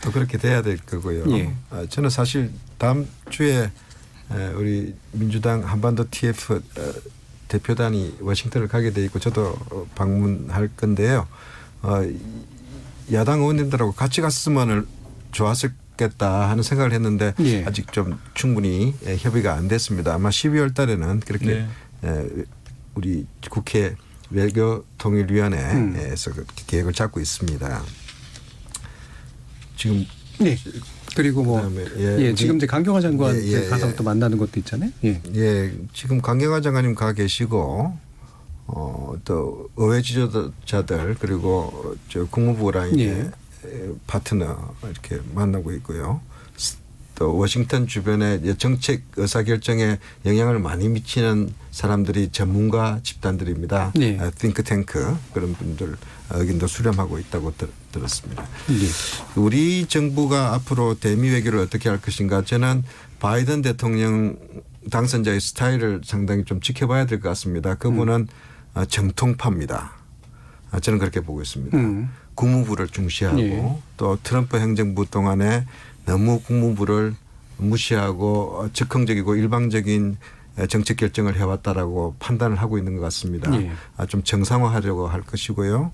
S8: 또 그렇게 돼야 될 거고요.
S2: 예.
S8: 저는 사실 다음 주에 우리 민주당 한반도 TF 대표단이 워싱턴을 가게 돼 있고 저도 방문할 건데요. 야당 의원님들하고 같이 갔으면 좋았겠다 하는 생각을 했는데
S2: 예.
S8: 아직 좀 충분히 협의가 안 됐습니다. 아마 12월 달에는 그렇게 우리 국회 외교통일위원회에서 계획을 잡고 있습니다. 지금
S2: 네. 그리고 뭐 예, 지금 이제 강경화 장관 가서 또 만나는 것도 있잖아요. 예.
S8: 예, 지금 강경화 장관님 가 계시고 또 의회 지도자들 그리고 저 국무부랑 이제 파트너 이렇게 만나고 있고요. 또 워싱턴 주변의 정책 의사결정에 영향을 많이 미치는 사람들이 전문가 집단들입니다.
S2: 네.
S8: 띵크탱크 그런 분들 의견도 수렴하고 있다고 들었습니다.
S2: 네.
S8: 우리 정부가 앞으로 대미 외교를 어떻게 할 것인가 저는 바이든 대통령 당선자의 스타일을 상당히 좀 지켜봐야 될 것 같습니다. 그분은 정통파입니다. 저는 그렇게 보고 있습니다. 국무부를 중시하고 또 트럼프 행정부 동안에 너무 국무부를 무시하고 적극적이고 일방적인 정책 결정을 해왔다라고 판단을 하고 있는 것 같습니다. 좀 정상화하려고 할 것이고요.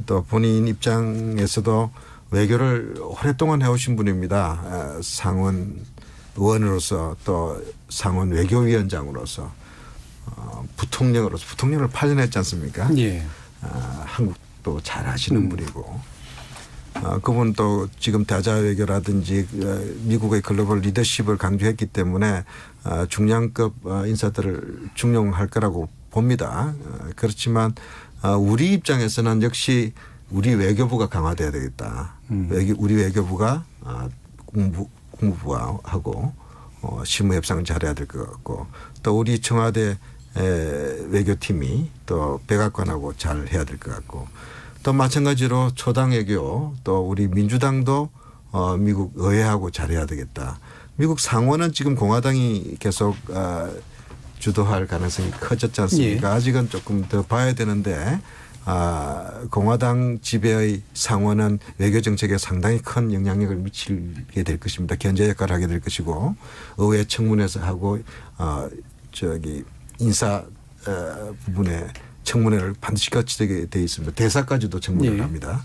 S8: 또 본인 입장에서도 외교를 오랫동안 해오신 분입니다. 상원 의원으로서 또 상원 외교위원장으로서 부통령으로서 부통령을 8년 했지 않습니까? 한국도 잘 하시는 분이고 그분 또 지금 다자 외교라든지 미국의 글로벌 리더십을 강조했기 때문에 중량급 인사들을 중용할 거라고 봅니다. 그렇지만 우리 입장에서는 역시 우리 외교부가 강화돼야 되겠다. 우리 외교부가 국무부하고 실무 협상을 잘해야 될 것 같고 또 우리 청와대 외교팀이 또 백악관하고 잘 해야 될 것 같고 또 마찬가지로 초당 외교 또 우리 민주당도 미국 의회하고 잘해야 되겠다. 미국 상원은 지금 공화당이 계속 주도할 가능성이 커졌지 않습니까? 아직은 조금 더 봐야 되는데 공화당 지배의 상원은 외교 정책에 상당히 큰 영향력을 미치게 될 것입니다. 견제 역할을 하게 될 것이고 의회 청문회에서 하고 인사 부분에 청문회를 반드시 거치게 돼 있습니다. 대사까지도 청문회를 합니다.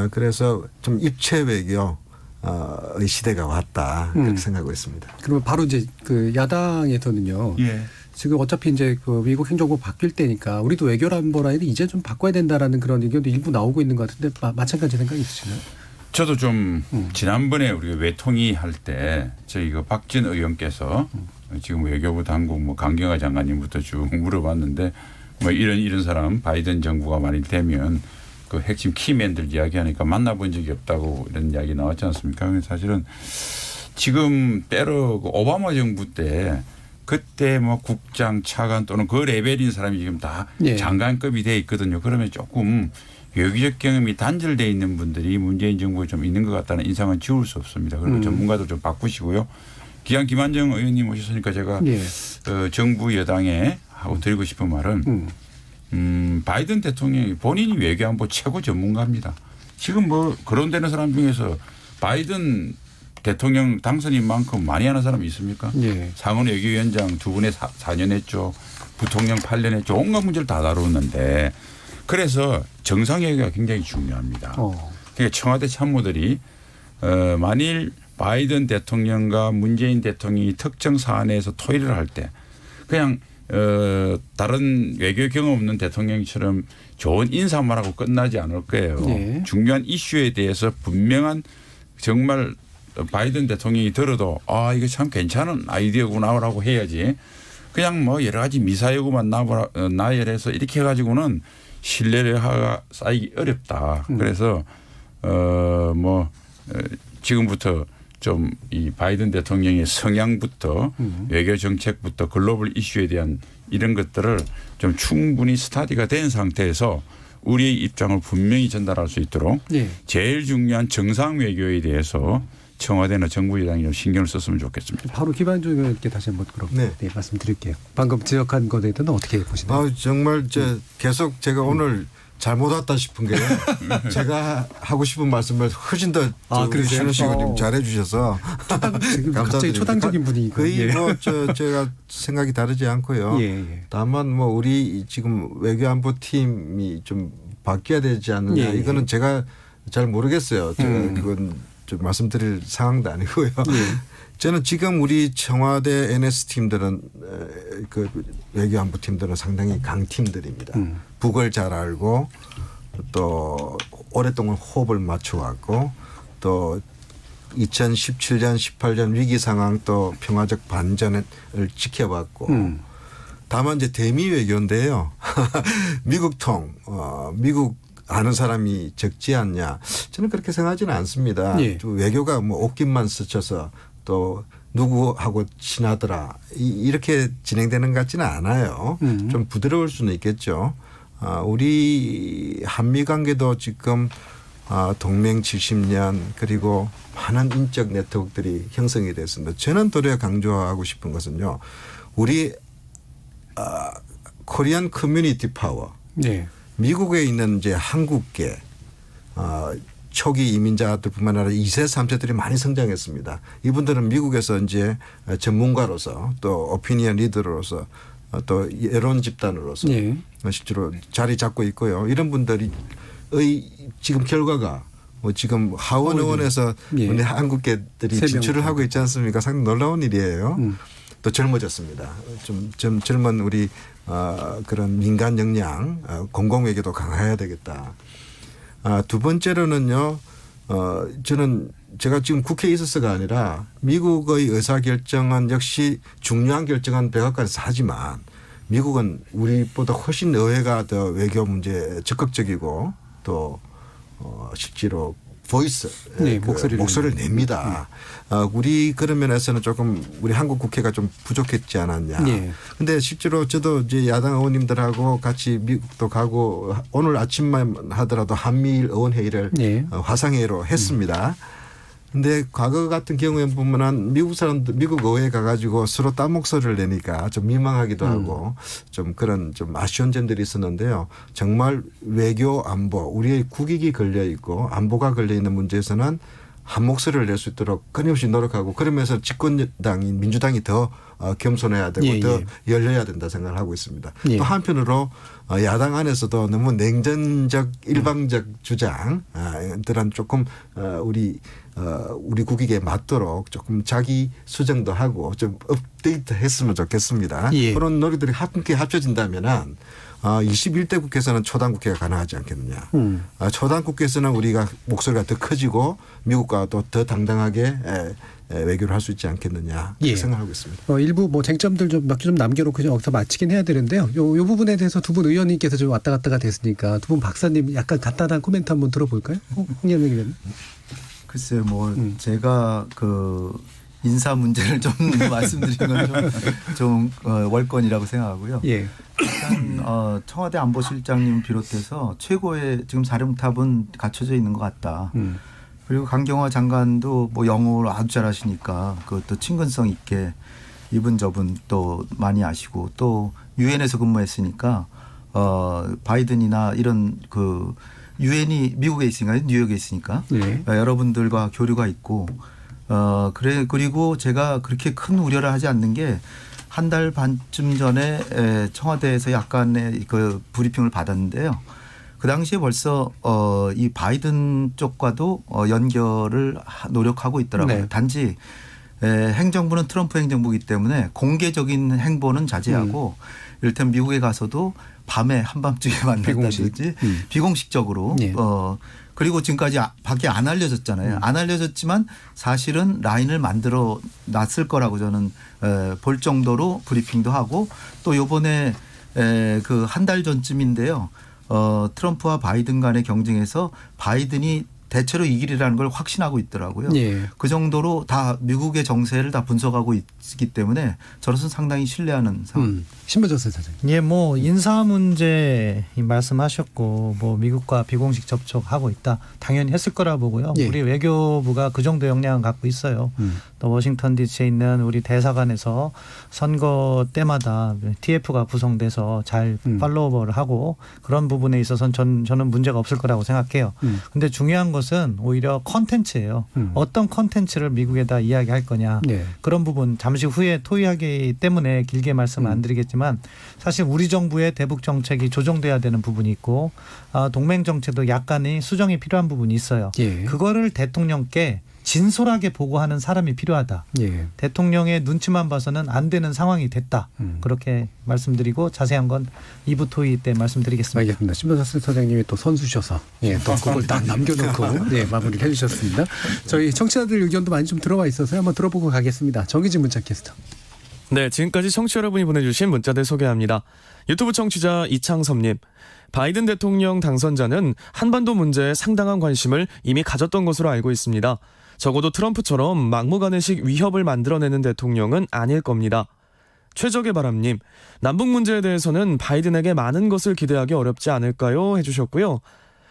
S8: 그래서 좀 입체 외교의 시대가 왔다 그렇게 생각하고 있습니다.
S2: 그러면 바로 이제 그 야당에서는요. 지금 어차피 이제 그 미국 행정부 바뀔 때니까 우리도 외교란보 라인을 이제 좀 바꿔야 된다라는 그런 의견도 일부 나오고 있는 것 같은데 마찬가지 생각이 있으시나요?
S9: 저도 좀 지난번에 우리가 외통위 할 때 저희 그 박진 의원께서 지금 외교부 당국 뭐 강경화 장관님부터 쭉 물어봤는데 뭐 이런 사람 바이든 정부가 만일 되면 그 핵심 키맨들 이야기하니까 만나본 적이 없다고 이런 이야기 나왔지 않습니까? 사실은 지금 때로 그 오바마 정부 때 그때 뭐 국장, 차관 또는 그 레벨인 사람이 지금 다 장관급이 돼 있거든요. 그러면 조금 외교적 경험이 단절되어 있는 분들이 문재인 정부에 좀 있는 것 같다는 인상은 지울 수 없습니다. 그리고 전문가도 좀 바꾸시고요. 기왕 김한정 의원님 오셨으니까 제가 정부 여당에 하고 드리고 싶은 말은 바이든 대통령이 본인이 외교안보 최고 전문가입니다. 지금 뭐 거론되는 사람 중에서 바이든 대통령 당선인 만큼 많이 하는 사람이 있습니까? 상원 외교위원장 2분의 4년 했죠. 부통령 8년 했죠. 온갖 문제를 다 다루었는데 그래서 정상회의가 굉장히 중요합니다. 그러니까 청와대 참모들이 만일 바이든 대통령과 문재인 대통령이 특정 사안에서 토의를 할 때 그냥 다른 외교 경험 없는 대통령처럼 좋은 인사만 하고 끝나지 않을 거예요. 중요한 이슈에 대해서 분명한 정말 바이든 대통령이 들어도 이거 참 괜찮은 아이디어구나라고 해야지 그냥 뭐 여러 가지 미사여구만 나열해서 이렇게 해가지고는 신뢰가 쌓이기 어렵다. 그래서 지금부터 좀 이 바이든 대통령의 성향부터 외교 정책부터 글로벌 이슈에 대한 이런 것들을 좀 충분히 스터디가 된 상태에서 우리의 입장을 분명히 전달할 수 있도록
S2: 예.
S9: 제일 중요한 정상 외교에 대해서 청와대나 정부 여당이 좀 신경을 썼으면 좋겠습니다.
S2: 바로 김한중 의원께 다시 한번 그럼
S8: 네.
S2: 말씀드릴게요. 방금 지적한 것에 대해서는 어떻게 보시나요?
S8: 정말 계속 제가 오늘 잘못 왔다 싶은 게 제가 하고 싶은 말씀을 훨씬 더 신우 씨가 잘해 주셔서
S2: 지금
S8: 감사드립니다.
S2: 갑자기 초당적인 분위기가
S8: 거의 제가 생각이 다르지 않고요.
S2: 예.
S8: 다만 우리 지금 외교안보 팀이 좀 바뀌어야 되지 않느냐. 이거는 제가 잘 모르겠어요. 제가 그건 좀 말씀드릴 상황도 아니고요. 저는 지금 우리 청와대 NS 팀들은 그 외교안보 팀들은 상당히 강팀들입니다. 북을 잘 알고 또 오랫동안 호흡을 맞춰왔고 또 2017년 18년 위기 상황 또 평화적 반전을 지켜봤고 다만 이제 대미 외교인데요. 미국 아는 사람이 적지 않냐. 저는 그렇게 생각하지는 않습니다. 외교가 뭐 옷깃만 스쳐서 또 누구하고 친하더라 이렇게 진행되는 것 같지는 않아요. 좀 부드러울 수는 있겠죠. 우리 한미 관계도 지금 동맹 70년 그리고 많은 인적 네트워크들이 형성이 됐습니다. 저는 도리어 강조하고 싶은 것은요. 우리 코리안 커뮤니티 파워 미국에 있는 이제 한국계 초기 이민자들뿐만 아니라 2세, 3세들이 많이 성장했습니다. 이분들은 미국에서 이제 전문가로서 또 오피니언 리더로서 또 여론 집단으로서 실제로 자리 잡고 있고요. 이런 분들의 지금 결과가 지금 하원 의원에서 우리 한국계들이 진출을 하고 있지 않습니까? 상당히 놀라운 일이에요. 또 젊어졌습니다. 좀 젊은 우리 그런 민간 역량 공공외교도 강화해야 되겠다. 두 번째로는요. 저는 제가 지금 국회에 있어서가 아니라 미국의 의사결정은 역시 중요한 결정은 백악관에서 하지만 미국은 우리보다 훨씬 의회가 더 외교 문제에 적극적이고 또 실제로 보이스 목소리를 냅니다. 우리 그런 면에서는 조금 우리 한국 국회가 좀 부족했지 않았냐. 그런데 실제로 저도 이제 야당 의원님들하고 같이 미국도 가고 오늘 아침만 하더라도 한미일 의원회의를 화상회의로 했습니다. 근데 과거 같은 경우에 보면은 미국 사람들 미국 의회에 가가지고 서로 딴 목소리를 내니까 좀 민망하기도 하고 좀 그런 좀 아쉬운 점들이 있었는데요. 정말 외교 안보 우리의 국익이 걸려 있고 안보가 걸려 있는 문제에서는 한 목소리를 낼 수 있도록 끊임없이 노력하고 그러면서 집권당인 민주당이 더 겸손해야 되고 더 열려야 된다 생각을 하고 있습니다. 또 한편으로 야당 안에서도 너무 냉전적 일방적 주장들은 조금 우리 국익에 맞도록 조금 자기 수정도 하고 좀 업데이트 했으면 좋겠습니다. 그런 노력들이 함께 합쳐진다면은 21대 국회에서는 초당 국회가 가능하지 않겠느냐. 초당 국회에서는 우리가 목소리가 더 커지고 미국과 또 더 당당하게 외교를 할 수 있지 않겠느냐 생각하고 있습니다.
S2: 일부 뭐 쟁점들 좀 몇 개 좀 남겨놓고 여기서 마치긴 해야 되는데요. 요 부분에 대해서 두 분 의원님께서 좀 왔다 갔다가 됐으니까 두 분 박사님 약간 간단한 코멘트 한번 들어볼까요? 홍영명 의원님.
S10: 글쎄요, 뭐 제가 그 인사 문제를 좀 말씀드리는 좀 월권이라고 생각하고요. 일단 청와대 안보실장님 비롯해서 최고의 지금 사령탑은 갖춰져 있는 것 같다. 그리고 강경화 장관도 뭐 영어를 아주 잘하시니까 그것도 친근성 있게 이분저분 또 많이 아시고 또 유엔에서 근무했으니까 바이든이나 이런 그 유엔이 미국에 있으니까 뉴욕에 있으니까 여러분들과 교류가 있고 그리고 제가 그렇게 큰 우려를 하지 않는 게 한 달 반쯤 전에 청와대에서 약간의 그 브리핑을 받았는데요. 그 당시에 벌써 이 바이든 쪽과도 연결을 노력하고 있더라고요. 단지 행정부는 트럼프 행정부이기 때문에 공개적인 행보는 자제하고 이를테면 미국에 가서도 밤에 한밤중에 만났다든지 비공식적으로 그리고 지금까지 밖에 안 알려졌잖아요. 안 알려졌지만 사실은 라인을 만들어 놨을 거라고 저는 볼 정도로 브리핑도 하고 또 요번에 그 한 달 전쯤인데요. 트럼프와 바이든 간의 경쟁에서 바이든이 대체로 이 길이라는 걸 확신하고 있더라고요.
S2: 예.
S10: 그 정도로 다 미국의 정세를 다 분석하고 있기 때문에 저로서는 상당히 신뢰하는 상황.
S2: 신보철 사장님.
S11: 예, 뭐 인사 문제 말씀하셨고 뭐 미국과 비공식 접촉하고 있다. 당연히 했을 거라 보고요.
S2: 예.
S11: 우리 외교부가 그 정도 역량을 갖고 있어요. 또 워싱턴 DC에 있는 우리 대사관에서 선거 때마다 TF가 구성돼서 잘 팔로우업을 하고 그런 부분에 있어서는 저는 문제가 없을 거라고 생각해요. 근데 중요한 것은 오히려 컨텐츠예요. 어떤 컨텐츠를 미국에다 이야기할 거냐.
S2: 네.
S11: 그런 부분 잠시 후에 토의하기 때문에 길게 말씀은 안 드리겠지만 사실 우리 정부의 대북 정책이 조정돼야 되는 부분이 있고 동맹 정책도 약간의 수정이 필요한 부분이 있어요.
S2: 예.
S11: 그거를 대통령께 진솔하게 보고하는 사람이 필요하다.
S2: 예.
S11: 대통령의 눈치만 봐서는 안 되는 상황이 됐다. 그렇게 말씀드리고 자세한 건 2부 토의 때 말씀드리겠습니다.
S2: 알겠습니다. 신보철 사장님이 또 선수셔서 또 그걸 딱 남겨놓고 마무리를 해주셨습니다. 저희 청취자들 의견도 많이 좀 들어와 있어서 한번 들어보고 가겠습니다. 정의진 문자캐스터.
S12: 네, 지금까지 청취자 여러분이 보내주신 문자들 소개합니다. 유튜브 청취자 이창섭님. 바이든 대통령 당선자는 한반도 문제에 상당한 관심을 이미 가졌던 것으로 알고 있습니다. 적어도 트럼프처럼 막무가내식 위협을 만들어내는 대통령은 아닐 겁니다. 최적의 바람님. 남북 문제에 대해서는 바이든에게 많은 것을 기대하기 어렵지 않을까요? 해주셨고요.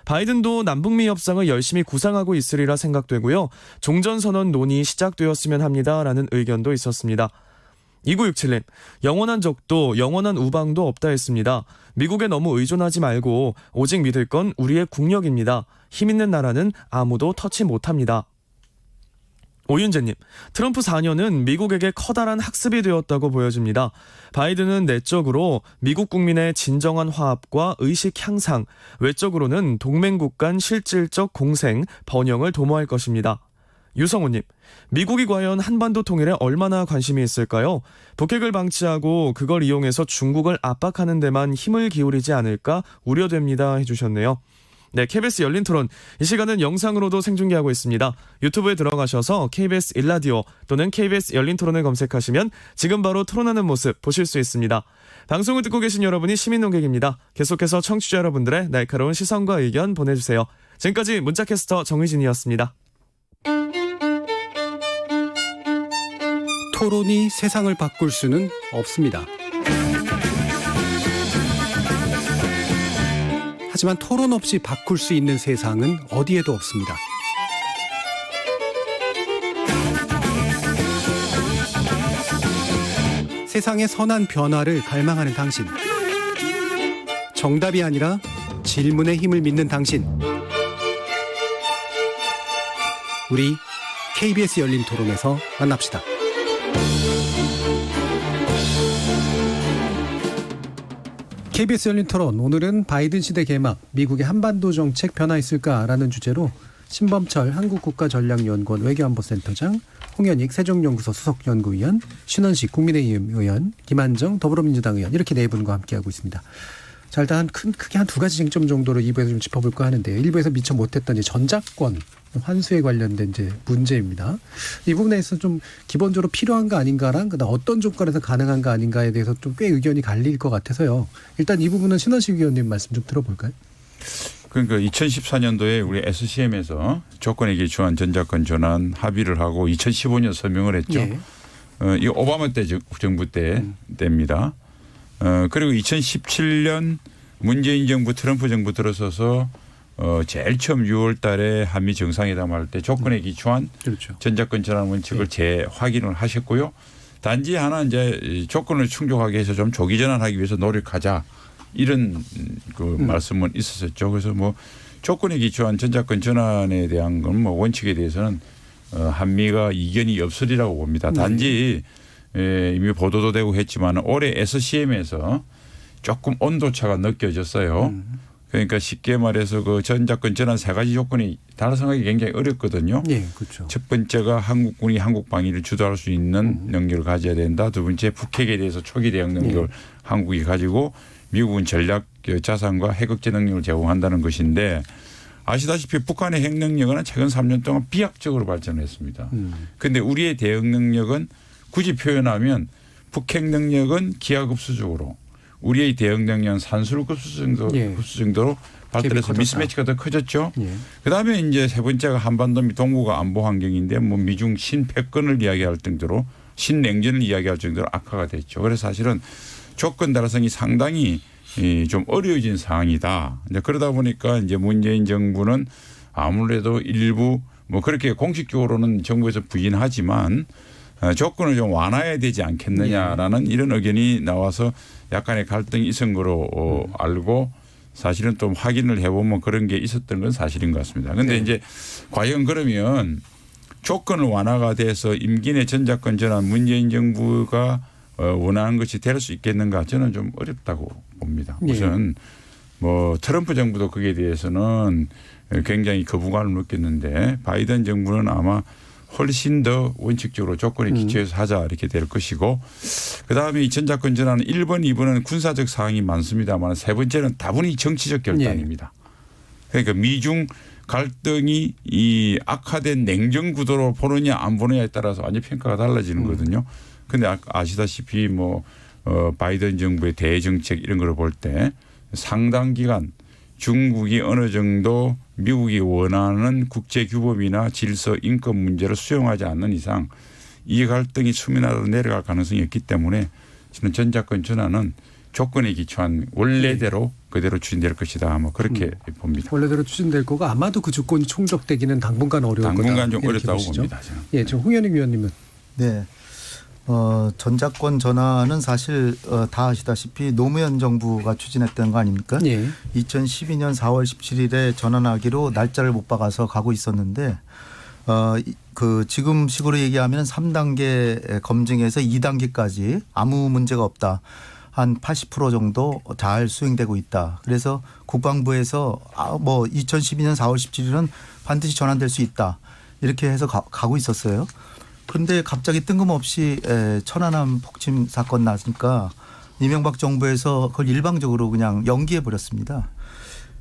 S12: 바이든도 남북미 협상을 열심히 구상하고 있으리라 생각되고요. 종전선언 논의 시작되었으면 합니다라는 의견도 있었습니다. 2967님. 영원한 적도 영원한 우방도 없다 했습니다. 미국에 너무 의존하지 말고 오직 믿을 건 우리의 국력입니다. 힘 있는 나라는 아무도 터치 못합니다. 오윤재님. 트럼프 4년은 미국에게 커다란 학습이 되었다고 보여집니다. 바이든은 내적으로 미국 국민의 진정한 화합과 의식 향상, 외적으로는 동맹국 간 실질적 공생, 번영을 도모할 것입니다. 유성우님. 미국이 과연 한반도 통일에 얼마나 관심이 있을까요? 북핵을 방치하고 그걸 이용해서 중국을 압박하는 데만 힘을 기울이지 않을까 우려됩니다 해주셨네요. 네, KBS 열린 토론. 이 시간은 영상으로도 생중계하고 있습니다. 유튜브에 들어가셔서 KBS 1라디오 또는 KBS 열린 토론을 검색하시면 지금 바로 토론하는 모습 보실 수 있습니다. 방송을 듣고 계신 여러분이 시민 농객입니다. 계속해서 청취자 여러분들의 날카로운 시선과 의견 보내주세요. 지금까지 문자캐스터 정의진이었습니다.
S2: 토론이 세상을 바꿀 수는 없습니다. 하지만 토론 없이 바꿀 수 있는 세상은 어디에도 없습니다. 세상의 선한 변화를 갈망하는 당신. 정답이 아니라 질문의 힘을 믿는 당신. 우리 KBS 열린 토론에서 만납시다. KBS 열린 토론, 오늘은 바이든 시대 개막, 미국의 한반도 정책 변화 있을까라는 주제로 신범철 한국국가전략연구원 외교안보센터장, 홍현익 세종연구소 수석연구위원, 신원식 국민의힘 의원, 김한정 더불어민주당 의원, 이렇게 네 분과 함께하고 있습니다. 자, 일단 크게 한 두 가지 쟁점 정도로 2부에서 좀 짚어볼까 하는데요. 1부에서 미처 못했던 이제 전작권 환수에 관련된 이제 문제입니다. 이 부분에서 좀 기본적으로 필요한 거 아닌가랑 그다음 어떤 조건에서 가능한 거 아닌가에 대해서 좀 꽤 의견이 갈릴 것 같아서요. 일단 이 부분은 신원식 의원님 말씀 좀 들어볼까요?
S9: 그러니까 2014년도에 우리 SCM에서 조건에 기초한 전작권 전환 합의를 하고 2015년 서명을 했죠.
S2: 예.
S9: 이 오바마 때 정부 때입니다. 그리고 2017년 문재인 정부 트럼프 정부 들어서서 제일 처음 6월 달에 한미 정상회담 할 때 조건에 기초한
S2: 그렇죠.
S9: 전작권 전환 원칙을 재확인을 하셨고요. 단지 하나 이제 조건을 충족하게 해서 좀 조기 전환하기 위해서 노력하자 이런 그 말씀은 있었었죠. 그래서 뭐 조건에 기초한 전작권 전환에 대한 건 뭐 원칙에 대해서는 한미가 이견이 없으리라고 봅니다. 단지 이미 보도도 되고 했지만 올해 SCM에서 조금 온도차가 느껴졌어요. 그러니까 쉽게 말해서 그 전작권 전환 세 가지 조건이 달성하기 굉장히 어렵거든요.
S2: 네, 그렇죠.
S9: 첫 번째가 한국군이 한국 방위를 주도할 수 있는 능력을 가져야 된다. 두 번째 북핵에 대해서 초기 대응 능력을 한국이 가지고 미국은 전략 자산과 핵억제 능력을 제공한다는 것인데 아시다시피 북한의 핵 능력은 최근 3년 동안 비약적으로 발전했습니다. 그런데 우리의 대응 능력은 굳이 표현하면 북핵 능력은 기하급수적으로 우리의 대응 능력은 산술급수 정도로 발달해서 미스매치가 더 커졌죠. 그다음에 이제 세 번째가 한반도 미 동북아 안보 환경인데 뭐 미중 신패권을 이야기할 정도로 신냉전을 이야기할 정도로 악화가 됐죠. 그래서 사실은 조건 달성이 상당히 좀 어려워진 상황이다. 이제 그러다 보니까 이제 문재인 정부는 아무래도 일부 뭐 그렇게 공식적으로는 정부에서 부인하지만 조건을 좀 완화해야 되지 않겠느냐라는 이런 의견이 나와서 약간의 갈등이 있은 거로 알고 사실은 또 확인을 해보면 그런 게 있었던 건 사실인 것 같습니다. 그런데 이제 과연 그러면 조건을 완화가 돼서 임기 내 전작권 전환 문재인 정부가 원하는 것이 될 수 있겠는가 저는 좀 어렵다고 봅니다. 우선 뭐 트럼프 정부도 거기에 대해서는 굉장히 거부감을 느꼈는데 바이든 정부는 아마 훨씬 더 원칙적으로 조건에 기초해서 하자 이렇게 될 것이고 그다음에 이 전작권 전환은 1번, 2번은 군사적 사항이 많습니다만 세 번째는 다분히 정치적 결단입니다. 그러니까 미중 갈등이 이 악화된 냉전 구도로 보느냐 안 보느냐에 따라서 완전 평가가 달라지는 거거든요. 그런데 아시다시피 뭐 바이든 정부의 대정책 이런 걸 볼 때 상당 기간 중국이 어느 정도 미국이 원하는 국제규범이나 질서 인권 문제를 수용하지 않는 이상 이 갈등이 수면화로 내려갈 가능성이 있기 때문에 저는 전작권 전환은 조건에 기초한 원래대로 그대로 추진될 것이다. 뭐 그렇게 봅니다.
S2: 원래대로 추진될 거고 아마도 그 주권이 총적되기는 당분간 어려울 거다.
S9: 당분간 좀 어렵다고 봅니다. 저는.
S2: 예, 지금 홍현익 위원님은.
S10: 네. 전작권 전환은 사실 다 아시다시피 노무현 정부가 추진했던 거 아닙니까? 2012년 4월 17일에 전환하기로 날짜를 못 박아서 가고 있었는데 그 지금 식으로 얘기하면 3단계 검증에서 2단계까지 아무 문제가 없다. 한 80% 정도 잘 수행되고 있다. 그래서 국방부에서 뭐 2012년 4월 17일은 반드시 전환될 수 있다. 이렇게 해서 가고 있었어요. 그런데 갑자기 뜬금없이 천안함 폭침 사건 나니까 이명박 정부에서 그걸 일방적으로 그냥 연기해 버렸습니다.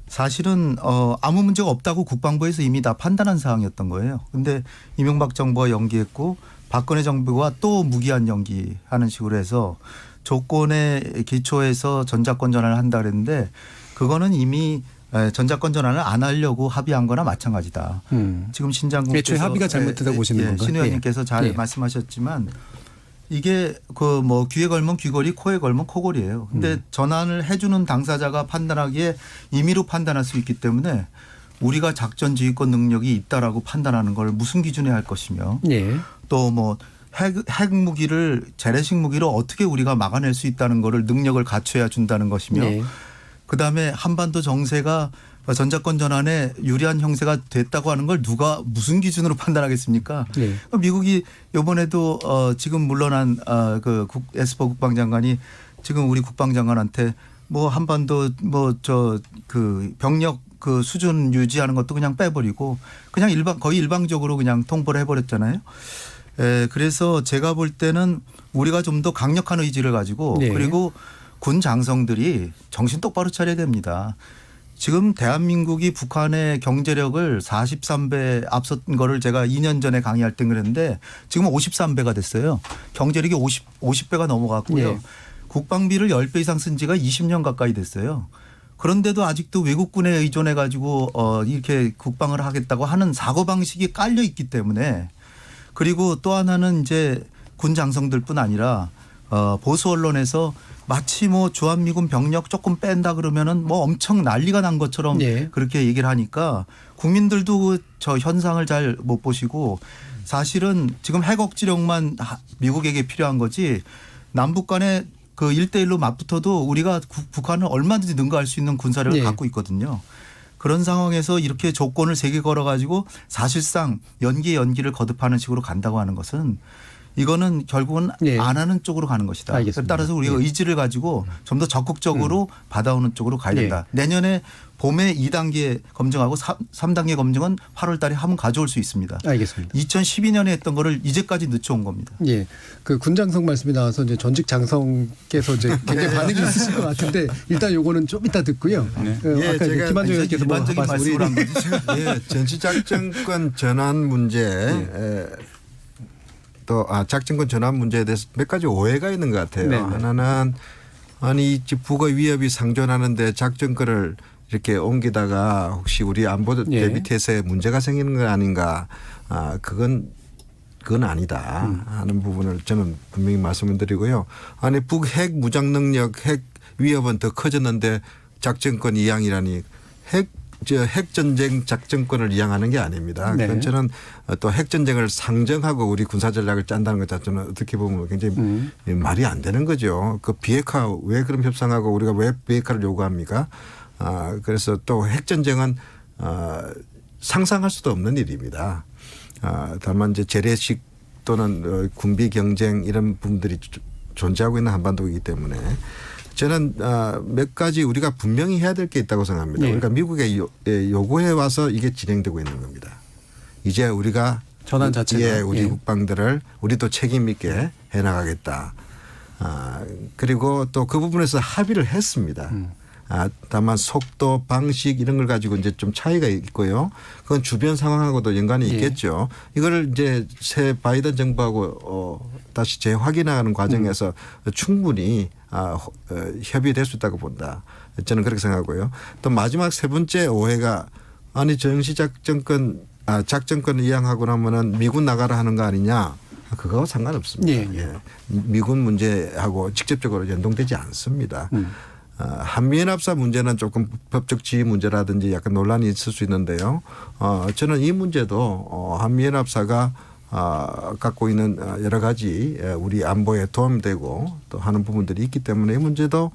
S10: 사실은 아무 문제가 없다고 국방부에서 이미 다 판단한 사항이었던 거예요. 그런데 이명박 정부가 연기했고 박근혜 정부가 또 무기한 연기하는 식으로 해서 조건에 기초해서 전작권 전환을 한다 그랬는데 그거는 이미 전작권 전환을 안 하려고 합의한 거나 마찬가지다. 지금 신장군께서
S2: 애초에 합의가 잘못됐다고 보시는 건가요?
S10: 신 의원님께서 잘 말씀하셨지만 이게 그 뭐 귀에 걸면 귀걸이 코에 걸면 코걸이에요. 근데 전환을 해주는 당사자가 판단하기에 임의로 판단할 수 있기 때문에 우리가 작전 지휘권 능력이 있다라고 판단하는 걸 무슨 기준에 할 것이며 또 뭐 핵 무기를 재래식 무기로 어떻게 우리가 막아낼 수 있다는 거를 능력을 갖춰야 준다는 것이며 그다음에 한반도 정세가 전작권 전환에 유리한 형세가 됐다고 하는 걸 누가 무슨 기준으로 판단하겠습니까? 미국이 이번에도 지금 물러난 그 에스퍼 국방장관이 지금 우리 국방장관한테 뭐 한반도 뭐 그 병력 그 수준 유지하는 것도 그냥 빼버리고 그냥 거의 일방적으로 그냥 통보를 해버렸잖아요. 그래서 제가 볼 때는 우리가 좀 더 강력한 의지를 가지고 그리고 군 장성들이 정신 똑바로 차려야 됩니다. 지금 대한민국이 북한의 경제력을 43배 앞선 거를 제가 2년 전에 강의할 때 그랬는데 지금 53배가 됐어요. 경제력이 50배가 넘어갔고요. 국방비를 10배 이상 쓴 지가 20년 가까이 됐어요. 그런데도 아직도 외국군에 의존해 가지고 이렇게 국방을 하겠다고 하는 사고방식이 깔려 있기 때문에 그리고 또 하나는 이제 군 장성들뿐 아니라 보수 언론에서 마치 뭐 주한미군 병력 조금 뺀다 그러면은 뭐 엄청 난리가 난 것처럼 그렇게 얘기를 하니까 국민들도 저 현상을 잘 못 보시고 사실은 지금 핵 억지력만 미국에게 필요한 거지 남북 간에 그 1대1로 맞붙어도 우리가 북한을 얼마든지 능가할 수 있는 군사력을 갖고 있거든요. 그런 상황에서 이렇게 조건을 3개 걸어가지고 사실상 연기를 거듭하는 식으로 간다고 하는 것은 이거는 결국은 안 하는 쪽으로 가는 것이다.
S2: 알겠습니다.
S10: 따라서 우리가 의지를 가지고 좀 더 적극적으로 받아오는 쪽으로 가야 된다. 내년에 봄에 2단계 검증하고 3단계 검증은 8월 달에 한번 가져올 수 있습니다.
S2: 알겠습니다.
S10: 2012년에 했던 거를 이제까지 늦춰온 겁니다.
S2: 예. 그 군장성 말씀이 나와서 이제 전직 장성께서 이제 굉장히 반응이 있으실 것 같은데 일단 요거는 좀 이따 듣고요. 아까
S8: 제가
S2: 김한정 의원께서 뭐
S10: 말씀을 한 거지.
S8: 전시작전권 전환 문제 또 작전권 전환 문제에 대해서 몇 가지 오해가 있는 것 같아요. 하나는 아니 북의 위협이 상존하는데 작전권을 이렇게 옮기다가 혹시 우리 안보 대비 태세에 문제가 생기는 거 아닌가. 그건 아니다 하는 부분을 저는 분명히 말씀을 드리고요. 아니 북핵 무장 능력, 핵 위협은 더 커졌는데 작전권 이양이라니 핵전쟁 작전권을 이양하는 게 아닙니다. 그건 저는 또 핵전쟁을 상정하고 우리 군사전략을 짠다는 것 자체는 어떻게 보면 굉장히 말이 안 되는 거죠. 그 비핵화 왜 그럼 협상하고 우리가 왜 비핵화를 요구합니까? 그래서 또 핵전쟁은 상상할 수도 없는 일입니다. 다만 이제 재래식 또는 군비 경쟁 이런 부분들이 존재하고 있는 한반도이기 때문에 저는 몇 가지 우리가 분명히 해야 될 게 있다고 생각합니다. 그러니까 미국에 요구해 와서 이게 진행되고 있는 겁니다. 이제 우리가
S2: 전환 자체가
S8: 우리 국방들을 우리도 책임 있게 해나가겠다. 그리고 또 그 부분에서 합의를 했습니다. 다만 속도, 방식 이런 걸 가지고 이제 좀 차이가 있고요. 그건 주변 상황하고도 연관이 있겠죠. 이거를 이제 새 바이든 정부하고 다시 재확인하는 과정에서 충분히 협의될 수 있다고 본다. 저는 그렇게 생각하고요. 또 마지막 세 번째 오해가 아니 작전권 이양하고 나면은 미군 나가라 하는 거 아니냐. 그거하고 상관없습니다. 미군 문제하고 직접적으로 연동되지 않습니다. 한미연합사 문제는 조금 법적 지위 문제라든지 약간 논란이 있을 수 있는데요. 저는 이 문제도 한미연합사가 갖고 있는 여러 가지 우리 안보에 도움되고 또 하는 부분들이 있기 때문에 이 문제도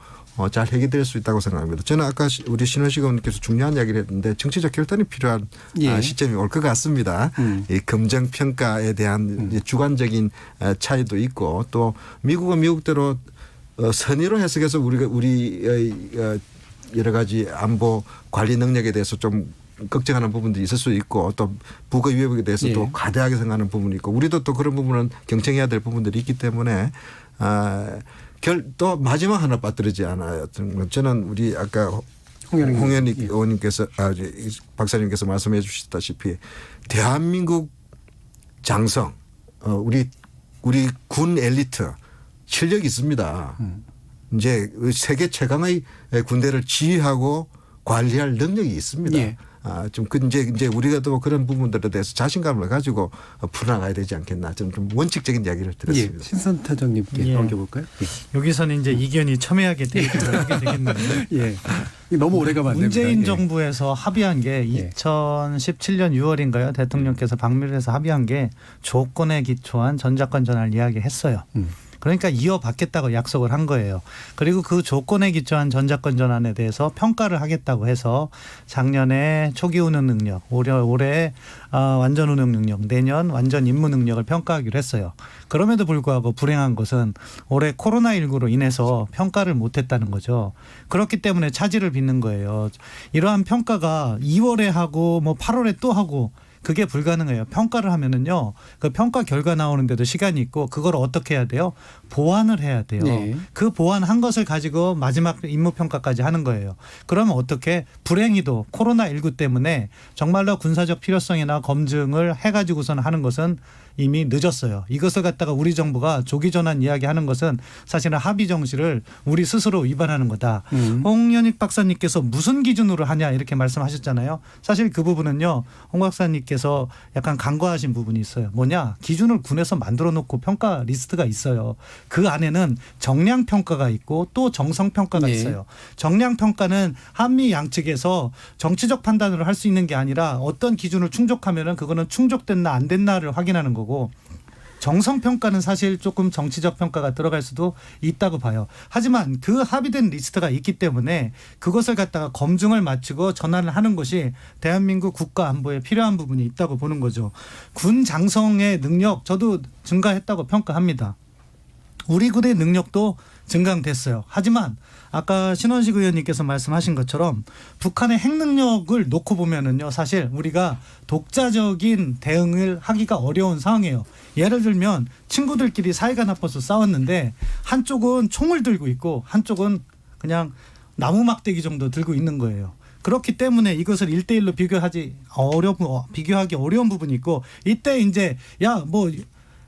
S8: 잘 해결될 수 있다고 생각합니다. 저는 아까 우리 신원식 의원님께서 중요한 이야기를 했는데 정치적 결단이 필요한 시점이 올 것 같습니다. 이 검증평가에 대한 주관적인 차이도 있고 또 미국은 미국대로 선의로 해석해서 우리 여러 가지 안보 관리 능력에 대해서 좀 걱정하는 부분도 있을 수 있고 또 북어 위협에 대해서 또 과대하게 생각하는 부분이 있고 우리도 또 그런 부분은 경청해야 될 부분들이 있기 때문에 또 마지막 하나 빠뜨리지 않아요. 저는 우리 아까 홍현익 의원님께서 박사님께서 말씀해 주셨다시피 대한민국 장성 우리 군 엘리트 실력이 있습니다. 이제 세계 최강의 군대를 지휘하고 관리할 능력이 있습니다. 좀 이제 우리가 또 그런 부분들에 대해서 자신감을 가지고 풀어나가야 되지 않겠나. 저는 좀 원칙적인 이야기를 드렸습니다.
S2: 신선타장님께 넘겨볼까요?
S11: 여기서는 이제 이견이 첨예하게 하게 되겠는데.
S2: 너무 오래가 만듭니다.
S11: 문재인 정부에서 합의한 게 2017년 6월인가요? 대통령께서 방미를 해서 합의한 게 조건에 기초한 전작권 전환을 이야기했어요. 그러니까 이어받겠다고 약속을 한 거예요. 그리고 그 조건에 기초한 전작권 전환에 대해서 평가를 하겠다고 해서 작년에 초기 운영 능력, 올해 완전 운영 능력, 내년 완전 임무 능력을 평가하기로 했어요. 그럼에도 불구하고 불행한 것은 올해 코로나19로 인해서 평가를 못했다는 거죠. 그렇기 때문에 차질을 빚는 거예요. 이러한 평가가 2월에 하고 뭐 8월에 또 하고 그게 불가능해요. 평가를 하면은요, 그 평가 결과 나오는데도 시간이 있고 그걸 어떻게 해야 돼요? 보완을 해야 돼요. 그 보완한 것을 가지고 마지막 임무 평가까지 하는 거예요. 그러면 어떻게 불행히도 코로나19 때문에 정말로 군사적 필요성이나 검증을 해가지고선 하는 것은 이미 늦었어요. 이것을 갖다가 우리 정부가 조기 전환 이야기하는 것은 사실은 합의 정신을 우리 스스로 위반하는 거다. 홍현익 박사님께서 무슨 기준으로 하냐 이렇게 말씀하셨잖아요. 사실 그 부분은요. 홍 박사님께서 약간 간과하신 부분이 있어요. 뭐냐? 기준을 군에서 만들어 놓고 평가 리스트가 있어요. 그 안에는 정량 평가가 있고 또 정성 평가가 있어요. 정량 평가는 한미 양측에서 정치적 판단을 할 수 있는 게 아니라 어떤 기준을 충족하면은 그거는 충족됐나 안 됐나를 확인하는 거고 정성평가는 사실 조금 정치적 평가가 들어갈 수도 있다고 봐요. 하지만 그 합의된 리스트가 있기 때문에 그것을 갖다가 검증을 마치고 전환을 하는 것이 대한민국 국가 안보에 필요한 부분이 있다고 보는 거죠. 군 장성의 능력 저도 증가했다고 평가합니다. 우리 군의 능력도 증강됐어요. 하지만 아까 신원식 의원님께서 말씀하신 것처럼 북한의 핵 능력을 놓고 보면은요, 사실 우리가 독자적인 대응을 하기가 어려운 상황이에요. 예를 들면 친구들끼리 사이가 나빠서 싸웠는데 한쪽은 총을 들고 있고 한쪽은 그냥 나무 막대기 정도 들고 있는 거예요. 그렇기 때문에 이것을 1대1로 비교하기 어려운 부분이 있고 이때 이제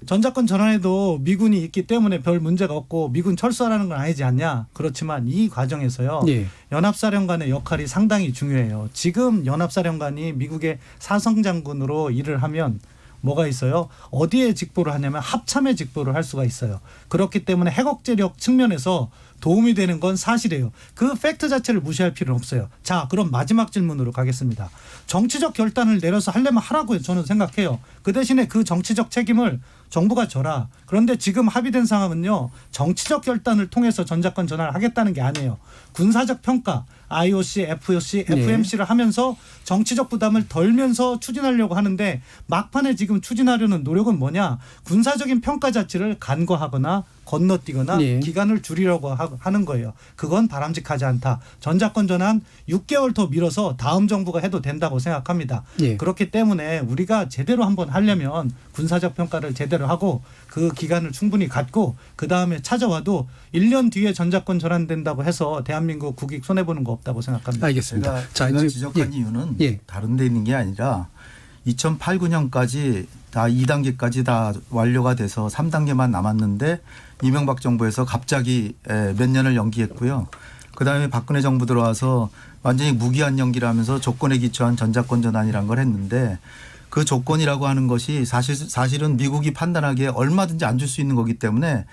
S11: 전자권 전환에도 미군이 있기 때문에 별 문제가 없고 미군 철수하라는 건 아니지 않냐. 그렇지만 이 과정에서요.
S2: 예.
S11: 연합사령관의 역할이 상당히 중요해요. 지금 연합사령관이 미국의 사성장군으로 일을 하면 뭐가 있어요? 어디에 직보를 하냐면 합참에 직보를 할 수가 있어요. 그렇기 때문에 핵억제력 측면에서 도움이 되는 건 사실이에요. 그 팩트 자체를 무시할 필요는 없어요. 자, 그럼 마지막 질문으로 가겠습니다. 정치적 결단을 내려서 하려면 하라고요. 저는 생각해요. 그 대신에 그 정치적 책임을 정부가 져라. 그런데 지금 합의된 상황은요. 정치적 결단을 통해서 전자권 전환을 하겠다는 게 아니에요. 군사적 평가, IOC, FOC, FMC를 하면서 정치적 부담을 덜면서 추진하려고 하는데 막판에 지금 추진하려는 노력은 뭐냐. 군사적인 평가 자체를 간과하거나 건너뛰거나 기간을 줄이려고 하는 거예요. 그건 바람직하지 않다. 전자권 전환 6개월 더 미뤄서 다음 정부가 해도 된다고 생각합니다. 그렇기 때문에 우리가 제대로 한번 하려면 군사적 평가를 제대로 하고 그 기간을 충분히 갖고 그다음에 찾아와도 1년 뒤에 전자권 전환된다고 해서 대한민국 국익 손해보는 거 없다고 생각합니다.
S2: 알겠습니다.
S10: 제가 지적한 이유는 다른 데 있는 게 아니라 2008, 9년까지 다 2단계까지 다 완료가 돼서 3단계만 남았는데 이명박 정부에서 갑자기 몇 년을 연기했고요. 그다음에 박근혜 정부 들어와서 완전히 무기한 연기를 하면서 조건에 기초한 전자권 전환이라는 걸 했는데 그 조건이라고 하는 것이 사실은 미국이 판단하기에 얼마든지 안 줄 수 있는 거기 때문에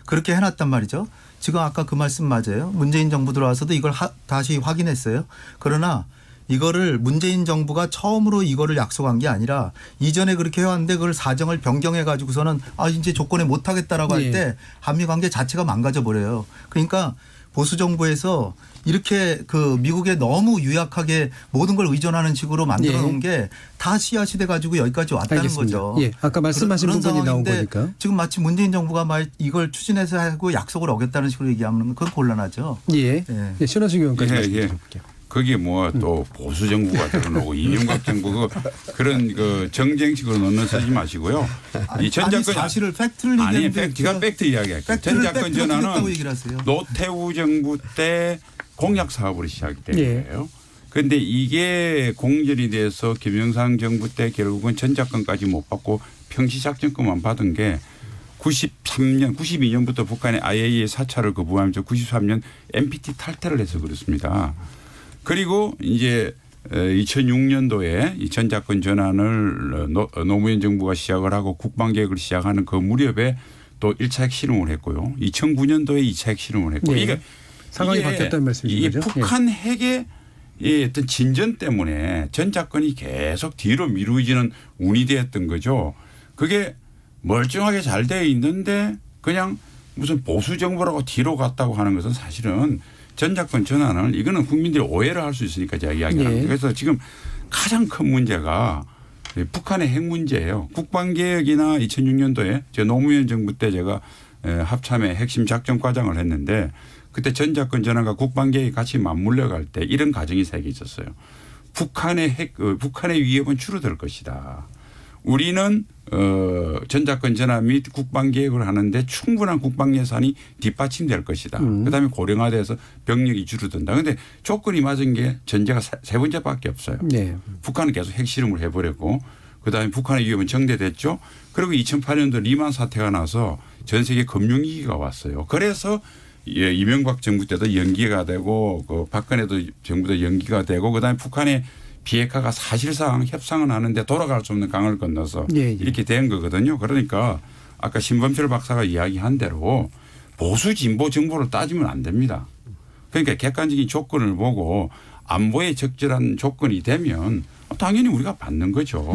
S10: 그렇게 해놨단 말이죠. 지금 아까 그 말씀 맞아요. 문재인 정부 들어와서도 이걸 다시 확인했어요. 그러나 이거를 문재인 정부가 처음으로 이거를 약속한 게 아니라 이전에 그렇게 해왔는데 그걸 사정을 변경해 가지고서는 이제 조건에 못하겠다라고 할 때 한미 관계 자체가 망가져 버려요. 그러니까 보수 정부에서 이렇게 그 미국에 너무 유약하게 모든 걸 의존하는 식으로 만들어 놓은 게 다 씨앗이 가지고 여기까지 왔다는
S2: 알겠습니다.
S10: 거죠.
S2: 아까 말씀하신
S10: 그런
S2: 부분이 나온
S10: 상황인데
S2: 거니까.
S10: 지금 마치 문재인 정부가 이걸 추진해서 하고 약속을 어겼다는 식으로 얘기하면 그건 곤란하죠.
S2: 신원식 의원까지 말씀 드려볼게요.
S9: 거기에 뭐 또 보수 정부가 들어오고 이명박 정부 그런 그 정쟁식으로 넣는 쓰지 마시고요. 이 전자권
S10: 사실을 팩트를 얘기하는데
S9: 제가 팩트 이야기할게요. 전자권 전환은 노태우 정부 때 공약 사업으로 시작된 거예요. 그런데 이게 공전이 돼서 김영삼 정부 때 결국은 전자권까지 못 받고 평시작전권만 받은 게 92년부터 북한의 IAEA 사찰을 거부하면서 93년 NPT 탈퇴를 해서 그렇습니다. 그리고 이제 2006년도에 이 전자권 전환을 노무현 정부가 시작을 하고 국방개혁을 시작하는 그 무렵에 또 1차 핵실험을 했고요. 2009년도에 2차 핵실험을 했고 이게
S2: 상황이 바뀌었다는 말씀이신 거죠?
S9: 북한 핵의 어떤 진전 때문에 전자권이 계속 뒤로 미루어지는 운이 되었던 거죠. 그게 멀쩡하게 잘 되어 있는데 그냥 무슨 보수 정부라고 뒤로 갔다고 하는 것은 사실은 전자권 전환을 이거는 국민들이 오해를 할 수 있으니까 제가 이야기합니다. 그래서 지금 가장 큰 문제가 북한의 핵 문제예요. 국방개혁이나 2006년도에 제 노무현 정부 때 제가 합참의 핵심 작전과장을 했는데 그때 전자권 전환과 국방개혁이 같이 맞물려 갈 때 이런 가정이 세 개 있었어요. 북한의 위협은 줄어들 것이다. 우리는 전자권 전환 및 국방개혁을 하는데 충분한 국방 예산이 뒷받침될 것이다. 그다음에 고령화돼서 병력이 줄어든다. 그런데 조건이 맞은 게 전제가 세 번째밖에 없어요. 북한은 계속 핵실험을 해버렸고 그다음에 북한의 위협은 정대됐죠. 그리고 2008년도 리만 사태가 나서 전 세계 금융위기가 왔어요. 그래서 이명박 정부 때도 연기가 되고 그 박근혜도 정부도 연기가 되고 그다음에 북한의 비핵화가 사실상 협상은 하는데 돌아갈 수 없는 강을 건너서 이렇게 된 거거든요. 그러니까 아까 신범철 박사가 이야기한 대로 보수 진보 정보를 따지면 안 됩니다. 그러니까 객관적인 조건을 보고 안보에 적절한 조건이 되면 당연히 우리가 받는 거죠.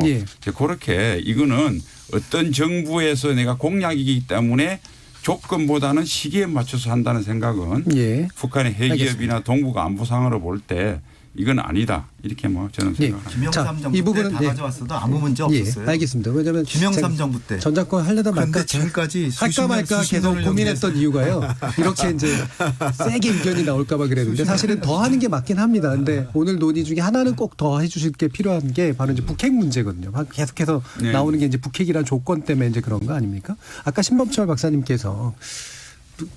S9: 그렇게 이거는 어떤 정부에서 내가 공약이기 때문에 조건보다는 시기에 맞춰서 한다는 생각은 북한의 핵기업이나 동북아 안보 상황으로 볼 때 이건 아니다. 이렇게 뭐 저는 생각합니다.
S10: 김영삼 정부 때 다 가져왔어도 아무 문제 없었어요.
S2: 알겠습니다. 왜냐하면
S10: 김영삼 정부 때
S2: 전자권 하려다 말까
S10: 지금까지
S2: 할까 말까 계속 고민했던 이유가요. 이렇게 이제 세게 의견이 나올까 봐 그랬는데 사실은 더 하는 게 맞긴 합니다. 근데 오늘 논의 중에 하나는 꼭 더 해 주실 게 필요한 게 바로 이제 북핵 문제거든요. 계속해서 나오는 게 이제 북핵이란 조건 때문에 이제 그런 거 아닙니까? 아까 신범철 박사님께서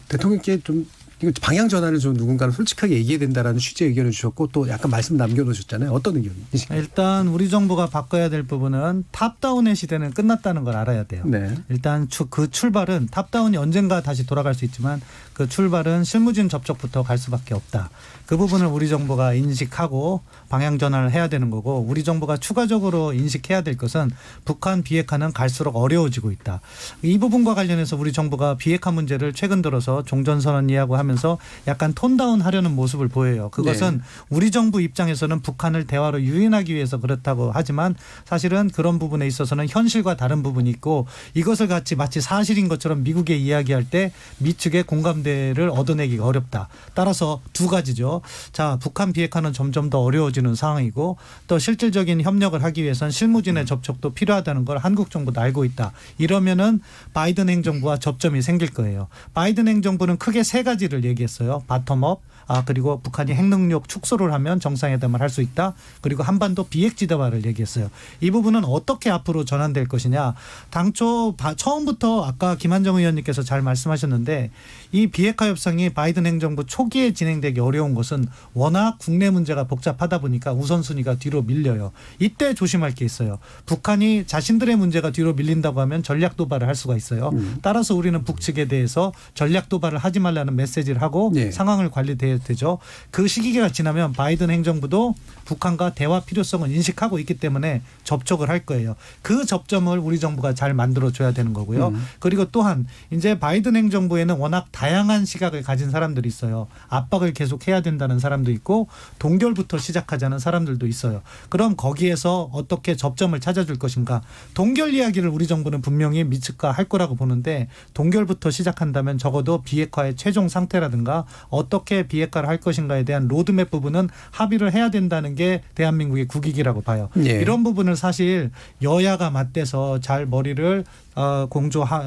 S2: 대통령께 좀 이거 방향 전환을 좀 누군가는 솔직하게 얘기해야 된다라는 취지의 의견을 주셨고 또 약간 말씀 남겨놓으셨잖아요. 어떤 의견이신가요?
S11: 일단 우리 정부가 바꿔야 될 부분은 탑다운의 시대는 끝났다는 걸 알아야 돼요.
S2: 네.
S11: 일단 그 출발은 탑다운이 언젠가 다시 돌아갈 수 있지만 그 출발은 실무진 접촉부터 갈 수밖에 없다. 그 부분을 우리 정부가 인식하고 방향 전환을 해야 되는 거고 우리 정부가 추가적으로 인식해야 될 것은 북한 비핵화는 갈수록 어려워지고 있다. 이 부분과 관련해서 우리 정부가 비핵화 문제를 최근 들어서 종전선언 이야기하고 하면서 약간 톤다운 하려는 모습을 보여요. 그것은 우리 정부 입장에서는 북한을 대화로 유인하기 위해서 그렇다고 하지만 사실은 그런 부분에 있어서는 현실과 다른 부분이 있고 이것을 같이 마치 사실인 것처럼 미국에 이야기할 때 미측의 공감대를 얻어내기가 어렵다. 따라서 두 가지죠. 자, 북한 비핵화는 점점 더 어려워지는 상황이고 또 실질적인 협력을 하기 위해서는 실무진의 접촉도 필요하다는 걸 한국 정부도 알고 있다. 이러면은 바이든 행정부와 접점이 생길 거예요. 바이든 행정부는 크게 세 가지를 얘기했어요. 바텀업, 그리고 북한이 핵능력 축소를 하면 정상회담을 할 수 있다. 그리고 한반도 비핵지대화를 얘기했어요. 이 부분은 어떻게 앞으로 전환될 것이냐. 당초 처음부터 아까 김한정 의원님께서 잘 말씀하셨는데 이 비핵화 협상이 바이든 행정부 초기에 진행되기 어려운 것은 워낙 국내 문제가 복잡하다 보니까 우선순위가 뒤로 밀려요. 이때 조심할 게 있어요. 북한이 자신들의 문제가 뒤로 밀린다고 하면 전략 도발을 할 수가 있어요. 따라서 우리는 북측에 대해서 전략 도발을 하지 말라는 메시지를 하고 상황을 관리해야 되죠. 그 시기가 지나면 바이든 행정부도 북한과 대화 필요성을 인식하고 있기 때문에 접촉을 할 거예요. 그 접점을 우리 정부가 잘 만들어줘야 되는 거고요. 그리고 또한 이제 바이든 행정부에는 워낙 다양한 시각을 가진 사람들이 있어요. 압박을 계속 해야 된다는 사람도 있고 동결부터 시작하자는 사람들도 있어요. 그럼 거기에서 어떻게 접점을 찾아줄 것인가. 동결 이야기를 우리 정부는 분명히 미측과 할 거라고 보는데 동결부터 시작한다면 적어도 비핵화의 최종 상태라든가 어떻게 비핵화를 할 것인가에 대한 로드맵 부분은 합의를 해야 된다는 게 대한민국의 국익이라고 봐요. 이런 부분을 사실 여야가 맞대서 잘 머리를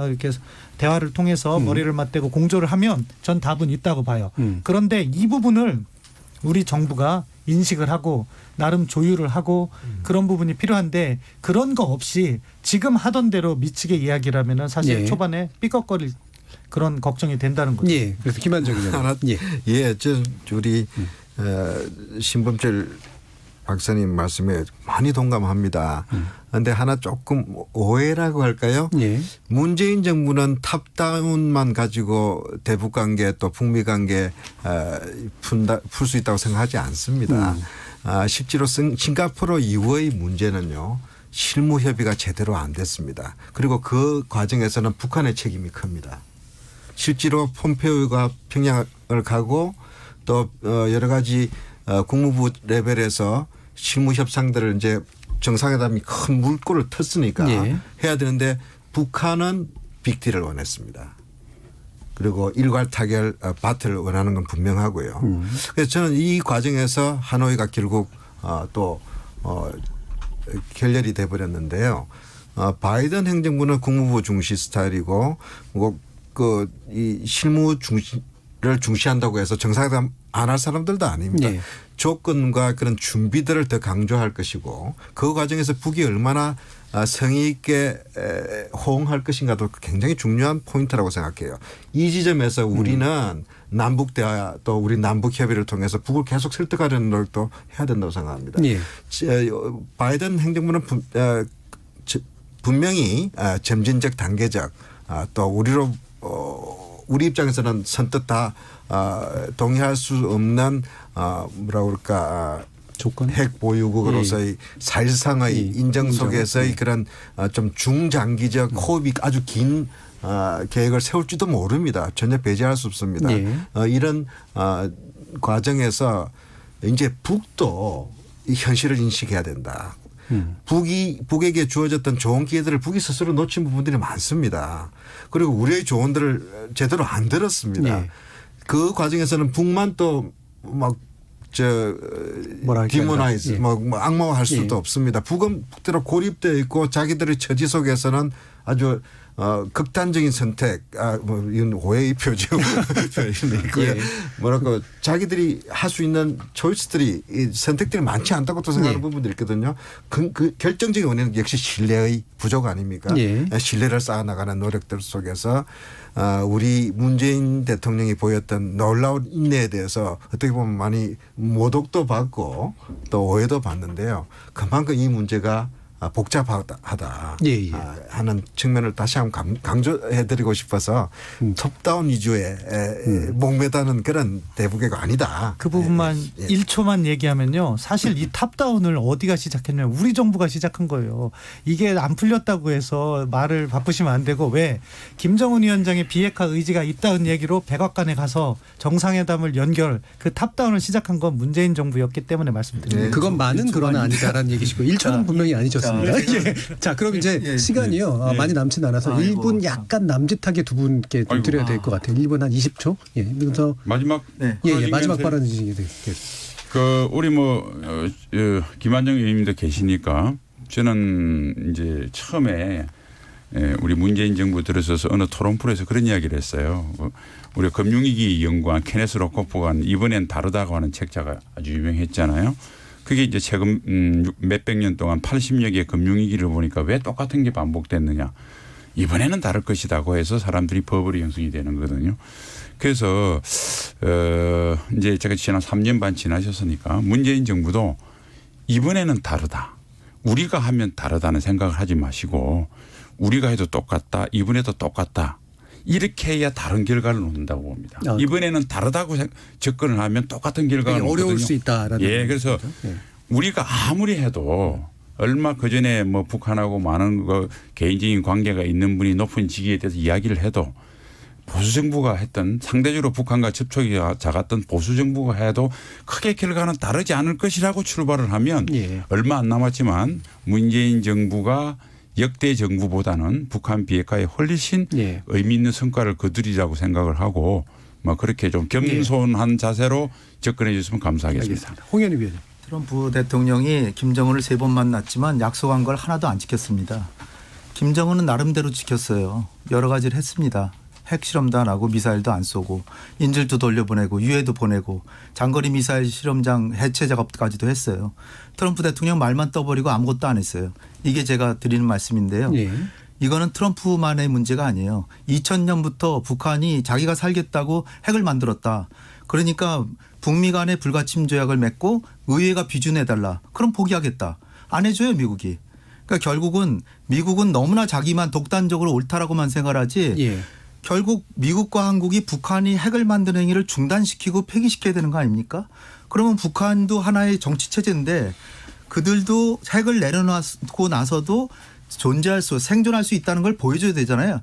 S11: 이렇게 대화를 통해서 머리를 맞대고 공조를 하면 전 답은 있다고 봐요. 그런데 이 부분을 우리 정부가 인식을 하고 나름 조율을 하고 그런 부분이 필요한데 그런 거 없이 지금 하던 대로 미치게 이야기라면은 사실 초반에 삐걱거릴 그런 걱정이 된다는 거죠.
S2: 예. 그래서 김한정 의원.
S8: 우리 신범철 박사님 말씀에 많이 동감합니다. 그런데 하나 조금 오해라고 할까요? 문재인 정부는 탑다운만 가지고 대북 관계 또 북미 관계 풀 수 있다고 생각하지 않습니다. 실제로 싱가포르 이후의 문제는요. 실무 협의가 제대로 안 됐습니다. 그리고 그 과정에서는 북한의 책임이 큽니다. 실제로 폼페오가 평양을 가고 또 여러 가지 국무부 레벨에서 실무 협상들을 이제 정상회담이 큰 물꼬를 텄으니까 해야 되는데 북한은 빅딜을 원했습니다. 그리고 일괄 타결 바틀을 원하는 건 분명하고요. 그래서 저는 이 과정에서 하노이가 결국 결렬이 돼버렸는데요. 바이든 행정부는 국무부 중시 스타일이고 이 실무 중시를 중시한다고 해서 정상회담 안 할 사람들도 아닙니다. 조건과 그런 준비들을 더 강조할 것이고 그 과정에서 북이 얼마나 성의 있게 호응할 것인가도 굉장히 중요한 포인트라고 생각해요. 이 지점에서 우리는 남북 대화 또 우리 남북 협의를 통해서 북을 계속 설득하려는 노력도 해야 된다고 생각합니다. 바이든 행정부는 분명히 점진적 단계적 또 우리 입장에서는 선뜻 다 동의할 수 없는
S2: 조건
S8: 핵 보유국으로서의 사실상의 인정 속에서의 그런 좀 중장기적 호흡이 아주 긴 계획을 세울지도 모릅니다. 전혀 배제할 수 없습니다. 이런 과정에서 이제 북도 이 현실을 인식해야 된다. 북에게 주어졌던 좋은 기회들을 북이 스스로 놓친 부분들이 많습니다. 그리고 우리의 조언들을 제대로 안 들었습니다. 그 과정에서는 북만 또 디모나이즈 악마화할 수도 없습니다. 북은 북대로 고립되어 있고 자기들의 처지 속에서는 아주 극단적인 선택, 뭐 이건 오해의 표죠. 있고요. 뭐랄까 자기들이 할 수 있는 초이스들이 선택들이 많지 않다고 또 생각하는 부분들이 있거든요. 그 결정적인 원인은 역시 신뢰의 부족 아닙니까? 신뢰를 쌓아나가는 노력들 속에서 우리 문재인 대통령이 보였던 놀라운 인내에 대해서 어떻게 보면 많이 모독도 받고 또 오해도 받는데요. 그만큼 이 문제가 복잡하다 하는 측면을 다시 한번 강조해드리고 싶어서 톱다운 위주의 목매다는 그런 대북외가 아니다.
S11: 그 부분만 1초만 얘기하면요. 사실 이 탑다운을 어디가 시작했냐면 우리 정부가 시작한 거예요. 이게 안 풀렸다고 해서 말을 바쁘시면 안 되고 왜 김정은 위원장의 비핵화 의지가 있다는 얘기로 백악관에 가서 정상회담을 연결 그 탑다운을 시작한 건 문재인 정부였기 때문에 말씀드립니다.
S2: 그건 많은 그러나 아니다라는 얘기시고 1초는 분명히 아니셨습니다. 자, 그럼 이제 시간이요. 많이 남진 않아서 1분 약간 남짓하게 두 분께 좀 드려야 될 것 같아요. 1분 한 20초. 그래서
S9: 마지막
S2: 마지막 발언 주시게 되겠습니다.
S9: 우리 김한정 의원님도 계시니까 저는 이제 처음에 우리 문재인 정부 들어서서 어느 토론 프로에서 그런 이야기를 했어요. 우리 금융위기 연구원 케네스 로코프가 이번엔 다르다고 하는 책자가 아주 유명했잖아요. 그게 이제 최근 몇백 년 동안 80여 개의 금융위기를 보니까 왜 똑같은 게 반복됐느냐. 이번에는 다를 것이라고 해서 사람들이 버블이 형성이 되는 거거든요. 그래서 이제 제가 지난 3년 반 지나셨으니까 문재인 정부도 이번에는 다르다. 우리가 하면 다르다는 생각을 하지 마시고 우리가 해도 똑같다. 이번에도 똑같다. 이렇게 해야 다른 결과를 놓는다고 봅니다. 이번에는 다르다고 접근을 하면 똑같은 결과가 나오거든요.
S2: 어려울 수 있다라는.
S9: 그래서 우리가 아무리 해도 얼마 그전에 뭐 북한하고 많은 개인적인 관계가 있는 분이 높은 직위에 대해서 이야기를 해도 보수 정부가 했던 상대적으로 북한과 접촉이 작았던 보수 정부가 해도 크게 결과는 다르지 않을 것이라고 출발을 하면 얼마 안 남았지만 문재인 정부가 역대 정부보다는 북한 비핵화에 훨씬 의미 있는 성과를 거두리라고 생각을 하고 그렇게 좀 겸손한 자세로 접근해 주셨으면 감사하겠습니다.
S2: 알겠습니다. 홍현희 위원님.
S10: 트럼프 대통령이 김정은을 3번 만났지만 약속한 걸 하나도 안 지켰습니다. 김정은은 나름대로 지켰어요. 여러 가지를 했습니다. 핵실험도 안 하고 미사일도 안 쏘고 인질도 돌려보내고 유해도 보내고 장거리 미사일 실험장 해체 작업까지도 했어요. 트럼프 대통령 말만 떠버리고 아무것도 안 했어요. 이게 제가 드리는 말씀인데요. 이거는 트럼프만의 문제가 아니에요. 2000년부터 북한이 자기가 살겠다고 핵을 만들었다. 그러니까 북미 간의 불가침 조약을 맺고 의회가 비준해달라. 그럼 포기하겠다. 안 해줘요 미국이. 그러니까 결국은 미국은 너무나 자기만 독단적으로 옳다라고만 생각하지 결국 미국과 한국이 북한이 핵을 만드는 행위를 중단시키고 폐기시켜야 되는 거 아닙니까? 그러면 북한도 하나의 정치체제인데 그들도 핵을 내려놓고 나서도 생존할 수 있다는 걸 보여줘야 되잖아요.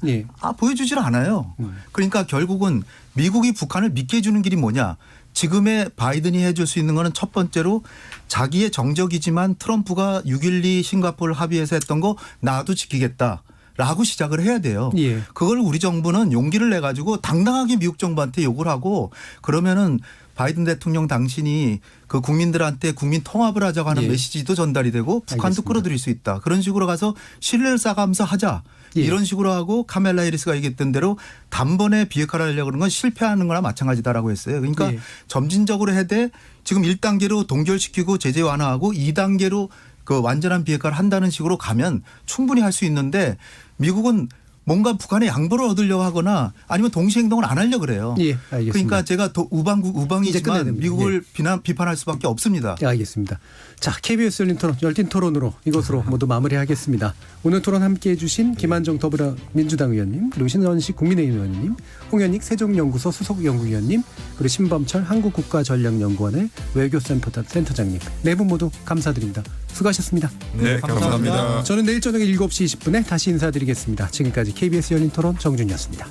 S10: 보여주질 않아요. 그러니까 결국은 미국이 북한을 믿게 해주는 길이 뭐냐. 지금의 바이든이 해줄 수 있는 거는 첫 번째로 자기의 정적이지만 트럼프가 6.12 싱가포르 합의에서 했던 거 나도 지키겠다. 라고 시작을 해야 돼요. 그걸 우리 정부는 용기를 내 가지고 당당하게 미국 정부한테 욕을 하고 그러면은 바이든 대통령 당신이 그 국민들한테 국민 통합을 하자고 하는 메시지도 전달이 되고 북한도
S2: 알겠습니다.
S10: 끌어들일 수 있다. 그런 식으로 가서 신뢰를 쌓아가면서 하자. 이런 식으로 하고 카멜라 해리스가 얘기했던 대로 단번에 비핵화를 하려고 그러는 건 실패하는 거나 마찬가지다라고 했어요. 그러니까 점진적으로 해대 지금 1단계로 동결시키고 제재 완화하고 2단계로 그 완전한 비핵화를 한다는 식으로 가면 충분히 할 수 있는데 미국은 뭔가 북한의 양보를 얻으려고 하거나 아니면 동시 행동을 안 하려고 그래요.
S2: 알겠습니다.
S10: 그러니까 제가 우방이지만 미국을 비판할 수밖에 없습니다.
S2: 알겠습니다. 자, KBS 열린 토론, 열띤 토론으로 이것으로 모두 마무리하겠습니다. 오늘 토론 함께해 주신 김한정 더불어민주당 의원님, 그리고 신원식 국민의힘 의원님, 홍현익 세종연구소 수석연구위원님, 그리고 신범철 한국국가전략연구원의 외교센터장님, 네 분 모두 감사드립니다. 수고하셨습니다.
S8: 네, 감사합니다.
S2: 저는 내일 저녁 7시 20분에 다시 인사드리겠습니다. 지금까지 KBS 열린 토론 정준이었습니다.